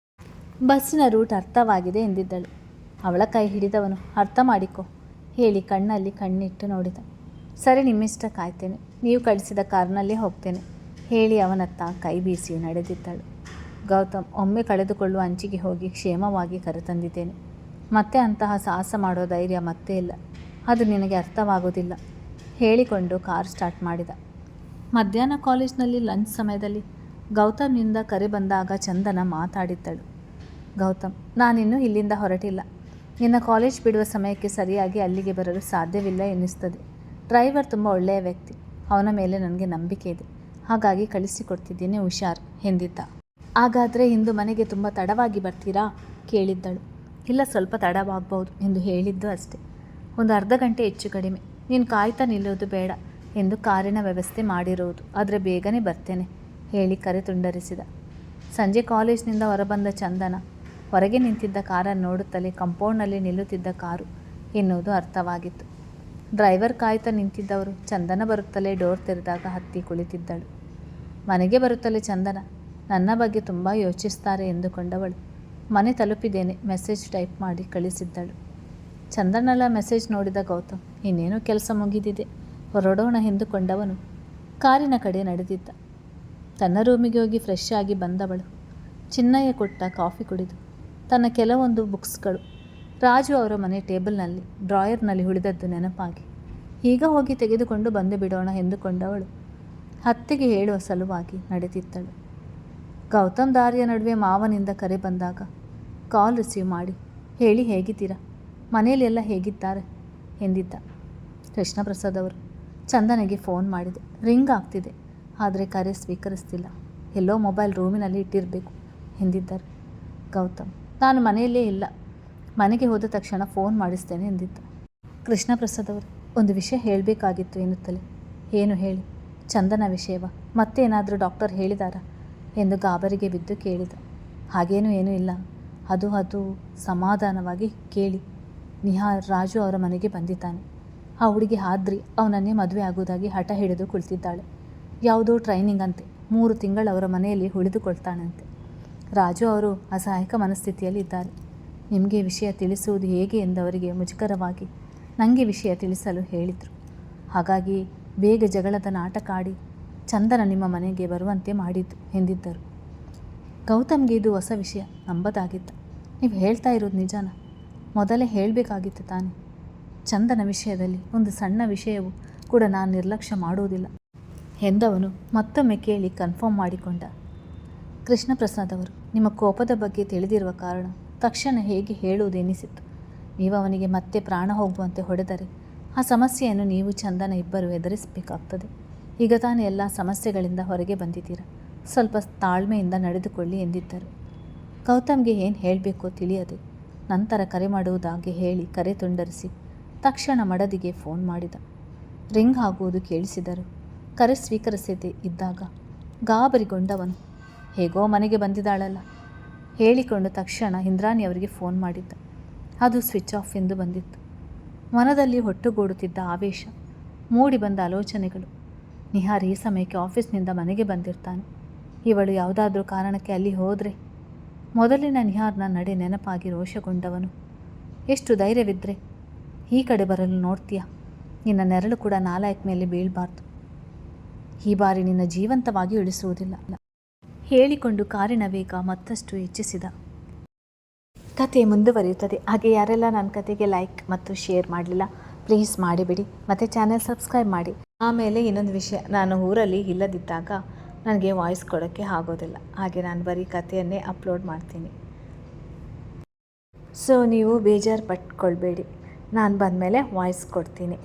ಬಸ್ಸಿನ ರೂಟ್ ಅರ್ಥವಾಗಿದೆ ಎಂದಿದ್ದಳು. ಅವಳ ಕೈ ಹಿಡಿದವನು ಅರ್ಥ ಮಾಡಿಕೊ ಹೇಳಿ ಕಣ್ಣಲ್ಲಿ ಕಣ್ಣಿಟ್ಟು ನೋಡಿದ. ಸರಿ, ನಿಮ್ಮಿಷ್ಟ, ಕಾಯ್ತೇನೆ. ನೀವು ಕಳಿಸಿದ ಕಾರ್ನಲ್ಲೇ ಹೋಗ್ತೇನೆ ಹೇಳಿ ಅವನತ್ತ ಕೈ ಬೀಸಿ ನಡೆದಿದ್ದಳು. ಗೌತಮ್, ಒಮ್ಮೆ ಕಳೆದುಕೊಳ್ಳುವ ಅಂಚಿಗೆ ಹೋಗಿ ಕ್ಷೇಮವಾಗಿ ಕರೆತಂದಿದ್ದೇನೆ. ಮತ್ತೆ ಅಂತಹ ಸಾಹಸ ಮಾಡೋ ಧೈರ್ಯ ಮತ್ತೆ ಇಲ್ಲ. ಅದು ನಿನಗೆ ಅರ್ಥವಾಗೋದಿಲ್ಲ ಹೇಳಿಕೊಂಡು ಕಾರ್ ಸ್ಟಾರ್ಟ್ ಮಾಡಿದ. ಮಧ್ಯಾಹ್ನ ಕಾಲೇಜ್ನಲ್ಲಿ ಲಂಚ್ ಸಮಯದಲ್ಲಿ ಗೌತಮ್ನಿಂದ ಕರೆ ಬಂದಾಗ ಚಂದನ ಮಾತಾಡಿದ್ದಳು. ಗೌತಮ್, ನಾನಿನ್ನೂ ಇಲ್ಲಿಂದ ಹೊರಟಿಲ್ಲ. ನಿನ್ನ ಕಾಲೇಜ್ ಬಿಡುವ ಸಮಯಕ್ಕೆ ಸರಿಯಾಗಿ ಅಲ್ಲಿಗೆ ಬರಲು ಸಾಧ್ಯವಿಲ್ಲ ಎನ್ನಿಸ್ತದೆ. ಡ್ರೈವರ್ ತುಂಬ ಒಳ್ಳೆಯ ವ್ಯಕ್ತಿ, ಅವನ ಮೇಲೆ ನನಗೆ ನಂಬಿಕೆ ಇದೆ. ಹಾಗಾಗಿ ಕಳಿಸಿಕೊಡ್ತಿದ್ದೀನಿ, ಹುಷಾರ್ ಎಂದಿದ್ದ. ಹಾಗಾದರೆ ಇಂದು ಮನೆಗೆ ತುಂಬ ತಡವಾಗಿ ಬರ್ತೀರಾ ಕೇಳಿದ್ದಳು. ಇಲ್ಲ, ಸ್ವಲ್ಪ ತಡವಾಗಬಹುದು ಎಂದು ಹೇಳಿದ್ದು ಅಷ್ಟೆ. ಒಂದು ಅರ್ಧ ಗಂಟೆ ಹೆಚ್ಚು ಕಡಿಮೆ. ನೀನು ಕಾಯ್ತಾ ನಿಲ್ಲೋದು ಬೇಡ ಎಂದು ಕಾರಿನ ವ್ಯವಸ್ಥೆ ಮಾಡಿರುವುದು, ಆದರೆ ಬೇಗನೆ ಬರ್ತೇನೆ ಹೇಳಿ ಕರೆ ತುಂಡರಿಸಿದ. ಸಂಜೆ ಕಾಲೇಜ್ನಿಂದ ಹೊರಬಂದ ಚಂದನ ಹೊರಗೆ ನಿಂತಿದ್ದ ಕಾರನ್ನು ನೋಡುತ್ತಲೇ ಕಾಂಪೌಂಡ್ನಲ್ಲಿ ನಿಲ್ಲುತ್ತಿದ್ದ ಕಾರು ಎನ್ನುವುದು ಅರ್ಥವಾಗಿತ್ತು. ಡ್ರೈವರ್ ಕಾಯ್ತಾ ನಿಂತಿದ್ದವರು ಚಂದನ ಬರುತ್ತಲೇ ಡೋರ್ ತೆರೆದಾಗ ಹತ್ತಿ ಕುಳಿತಿದ್ದಳು. ಮನೆಗೆ ಬರುತ್ತಲೇ ಚಂದನ ನನ್ನ ಬಗ್ಗೆ ತುಂಬ ಯೋಚಿಸ್ತಾರೆ ಎಂದುಕೊಂಡವಳು ಮನೆ ತಲುಪಿದ್ದೇನೆ ಮೆಸೇಜ್ ಟೈಪ್ ಮಾಡಿ ಕಳಿಸಿದ್ದಳು. ಚಂದನಳ ಮೆಸೇಜ್ ನೋಡಿದ ಗೌತಮ್, ಇನ್ನೇನು ಕೆಲಸ ಮುಗಿದಿದೆ, ಹೊರಡೋಣ ಎಂದುಕೊಂಡವನು ಕಾರಿನ ಕಡೆ ನಡೆದಿದ್ದ. ತನ್ನ ರೂಮಿಗೆ ಹೋಗಿ ಫ್ರೆಶ್ ಆಗಿ ಬಂದವಳು ಚಿನ್ನಯ್ಯ ಕೊಟ್ಟ ಕಾಫಿ ಕುಡಿದು ತನ್ನ ಕೆಲವೊಂದು ಬುಕ್ಸ್ಗಳು ರಾಜು ಅವರ ಮನೆ ಟೇಬಲ್ನಲ್ಲಿ ಡ್ರಾಯರ್ನಲ್ಲಿ ಉಳಿದದ್ದು ನೆನಪಾಗಿ ಈಗ ಹೋಗಿ ತೆಗೆದುಕೊಂಡು ಬಂದು ಬಿಡೋಣ ಎಂದುಕೊಂಡವಳು ಅತ್ತೆಗೆ ಹೇಳುವ ಸಲುವಾಗಿ ನಡೆದಿದ್ದಳು. ಗೌತಮ್ ದಾರಿಯ ನಡುವೆ ಮಾವನಿಂದ ಕರೆ ಬಂದಾಗ ಕಾಲ್ ರಿಸೀವ್ ಮಾಡಿ, ಹೇಳಿ ಹೇಗಿದ್ದೀರಾ, ಮನೆಯಲ್ಲಿ ಎಲ್ಲ ಹೇಗಿದ್ದಾರೆ ಎಂದಿದ್ದ. ಕೃಷ್ಣಪ್ರಸಾದ್ ಅವರು, ಚಂದನೆಗೆ ಫೋನ್ ಮಾಡಿದೆ, ರಿಂಗ್ ಆಗ್ತಿದೆ, ಆದರೆ ಕರೆ ಸ್ವೀಕರಿಸ್ತಿಲ್ಲ, ಎಲ್ಲೋ ಮೊಬೈಲ್ ರೂಮಿನಲ್ಲಿ ಇಟ್ಟಿರಬೇಕು ಎಂದಿದ್ದರು. ಗೌತಮ್, ನಾನು ಮನೆಯಲ್ಲೇ ಇಲ್ಲ, ಮನೆಗೆ ಹೋದ ತಕ್ಷಣ ಫೋನ್ ಮಾಡಿಸ್ತೇನೆ ಎಂದಿದ್ದ. ಕೃಷ್ಣಪ್ರಸಾದ್ ಅವರು, ಒಂದು ವಿಷಯ ಹೇಳಬೇಕಾಗಿತ್ತು ಎನ್ನುತ್ತಲೇ, ಏನು ಹೇಳಿ, ಚಂದನ ವಿಷಯವ, ಮತ್ತೇನಾದರೂ ಡಾಕ್ಟರ್ ಹೇಳಿದಾರಾ ಎಂದು ಗಾಬರಿಗೆ ಬಿದ್ದು ಕೇಳಿದ. ಹಾಗೇನೂ ಏನೂ ಇಲ್ಲ, ಅದು ಸಮಾಧಾನವಾಗಿ ಕೇಳಿ, ನಿಹಾರ್ ರಾಜು ಅವರ ಮನೆಗೆ ಬಂದಿದ್ದಾನೆ. ಆ ಹುಡುಗಿ ಆದ್ರಿ ಅವನನ್ನೇ ಮದುವೆ ಆಗುವುದಾಗಿ ಹಠ ಹಿಡಿದು ಕುಳಿತಿದ್ದಾಳೆ. ಯಾವುದೋ ಟ್ರೈನಿಂಗ್ ಅಂತೆ, 3 ತಿಂಗಳು ಅವರ ಮನೆಯಲ್ಲಿ ಉಳಿದುಕೊಳ್ತಾನಂತೆ. ರಾಜು ಅವರು ಅಸಹಾಯಕ ಮನಸ್ಥಿತಿಯಲ್ಲಿ ಇದ್ದಾರೆ. ನಿಮಗೆ ವಿಷಯ ತಿಳಿಸುವುದು ಹೇಗೆ ಎಂದವರಿಗೆ ಮುಜುಗರವಾಗಿ ನನಗೆ ವಿಷಯ ತಿಳಿಸಲು ಹೇಳಿದರು. ಹಾಗಾಗಿ ಬೇಗ ಜಗಳದ ನಾಟಕ ಆಡಿ ಚಂದನ ನಿಮ್ಮ ಮನೆಗೆ ಬರುವಂತೆ ಮಾಡಿದ್ದು ಎಂದಿದ್ದರು. ಗೌತಮ್ಗೆ ಇದು ಹೊಸ ವಿಷಯ, ನಂಬದಾಗಿತ್ತು. ನೀವು ಹೇಳ್ತಾ ಇರೋದು ನಿಜಾನ? ಮೊದಲೇ ಹೇಳಬೇಕಾಗಿತ್ತು ತಾನೆ. ಚಂದನ ವಿಷಯದಲ್ಲಿ ಒಂದು ಸಣ್ಣ ವಿಷಯವು ಕೂಡ ನಾನು ನಿರ್ಲಕ್ಷ್ಯ ಮಾಡುವುದಿಲ್ಲ ಎಂದವನು ಮತ್ತೊಮ್ಮೆ ಕೇಳಿ ಕನ್ಫರ್ಮ್ ಮಾಡಿಕೊಂಡ. ಕೃಷ್ಣಪ್ರಸಾದ್ ಅವರು, ನಿಮ್ಮ ಕೋಪದ ಬಗ್ಗೆ ತಿಳಿದಿರುವ ಕಾರಣ ತಕ್ಷಣ ಹೇಗೆ ಹೇಳುವುದೆನ್ನಿಸಿತ್ತು. ನೀವು ಅವನಿಗೆ ಮತ್ತೆ ಪ್ರಾಣ ಹೋಗುವಂತೆ ಹೊಡೆದರೆ ಆ ಸಮಸ್ಯೆಯನ್ನು ನೀವು ಚಂದನ ಇಬ್ಬರು ಎದುರಿಸಬೇಕಾಗ್ತದೆ. ಈಗ ತಾನೇ ಎಲ್ಲ ಸಮಸ್ಯೆಗಳಿಂದ ಹೊರಗೆ ಬಂದಿದ್ದೀರಾ, ಸ್ವಲ್ಪ ತಾಳ್ಮೆಯಿಂದ ನಡೆದುಕೊಳ್ಳಿ ಎಂದಿದ್ದರು. ಗೌತಮ್ಗೆ ಏನು ಹೇಳಬೇಕೋ ತಿಳಿಯದೆ ನಂತರ ಕರೆ ಮಾಡುವುದಾಗಿ ಹೇಳಿ ಕರೆ ತುಂಡರಿಸಿ ತಕ್ಷಣ ಮಡದಿಗೆ ಫೋನ್ ಮಾಡಿದ. ರಿಂಗ್ ಆಗುವುದು ಕೇಳಿಸಿದರು. ಕರೆ ಸ್ವೀಕರಿಸದೆ ಇದ್ದಾಗ ಗಾಬರಿಗೊಂಡವನು, ಹೇಗೋ ಮನೆಗೆ ಬಂದಿದ್ದಾಳಲ್ಲ ಹೇಳಿಕೊಂಡು ತಕ್ಷಣ ಇಂದ್ರಾಣಿಯವರಿಗೆ ಫೋನ್ ಮಾಡಿದ್ದ. ಅದು ಸ್ವಿಚ್ ಆಫ್ ಎಂದು ಬಂದಿತ್ತು. ಮನದಲ್ಲಿ ಹೊಟ್ಟುಗೂಡುತ್ತಿದ್ದ ಆವೇಶ, ಮೂಡಿ ಬಂದ ಆಲೋಚನೆಗಳು. ನಿಹಾರ್ ಈ ಸಮಯಕ್ಕೆ ಆಫೀಸ್ನಿಂದ ಮನೆಗೆ ಬಂದಿರ್ತಾನೆ, ಇವಳು ಯಾವುದಾದ್ರೂ ಕಾರಣಕ್ಕೆ ಅಲ್ಲಿ ಹೋದರೆ. ಮೊದಲಿನ ನಿಹಾರ್ನ ನಡೆ ನೆನಪಾಗಿ ರೋಷಗೊಂಡವನು, ಎಷ್ಟು ಧೈರ್ಯವಿದ್ದರೆ ಈ ಕಡೆ ಬರಲು ನೋಡ್ತೀಯ, ನಿನ್ನ ನೆರಳು ಕೂಡ ನಾಲಾಯಕ್ ಮೇಲೆ ಬೀಳಬಾರ್ದು, ಈ ಬಾರಿ ನಿನ್ನ ಜೀವಂತವಾಗಿ ಉಳಿಸುವುದಿಲ್ಲ ಹೇಳಿಕೊಂಡು ಕಾರಿನ ವೇಗ ಮತ್ತಷ್ಟು ಹೆಚ್ಚಿಸಿದ. ಕತೆ ಮುಂದುವರಿಯುತ್ತದೆ. ಹಾಗೆ ಯಾರೆಲ್ಲ ನನ್ನ ಕತೆಗೆ ಲೈಕ್ ಮತ್ತು ಶೇರ್ ಮಾಡಲಿಲ್ಲ ಪ್ಲೀಸ್ ಮಾಡಿಬಿಡಿ, ಮತ್ತು ಚಾನೆಲ್ ಸಬ್ಸ್ಕ್ರೈಬ್ ಮಾಡಿ. ಆಮೇಲೆ ಇನ್ನೊಂದು ವಿಷಯ, ನಾನು ಊರಲ್ಲಿ ಇಲ್ಲದಿದ್ದಾಗ ನನಗೆ ವಾಯ್ಸ್ ಕೊಡೋಕ್ಕೆ ಆಗೋದಿಲ್ಲ, ಹಾಗೆ ನಾನು ಬರೀ ಕಥೆಯನ್ನೇ ಅಪ್ಲೋಡ್ ಮಾಡ್ತೀನಿ. ಸೊ ನೀವು ಬೇಜಾರು ಪಟ್ಕೊಳ್ಬೇಡಿ, ನಾನು ಬಂದಮೇಲೆ ವಾಯ್ಸ್ ಕೊಡ್ತೀನಿ.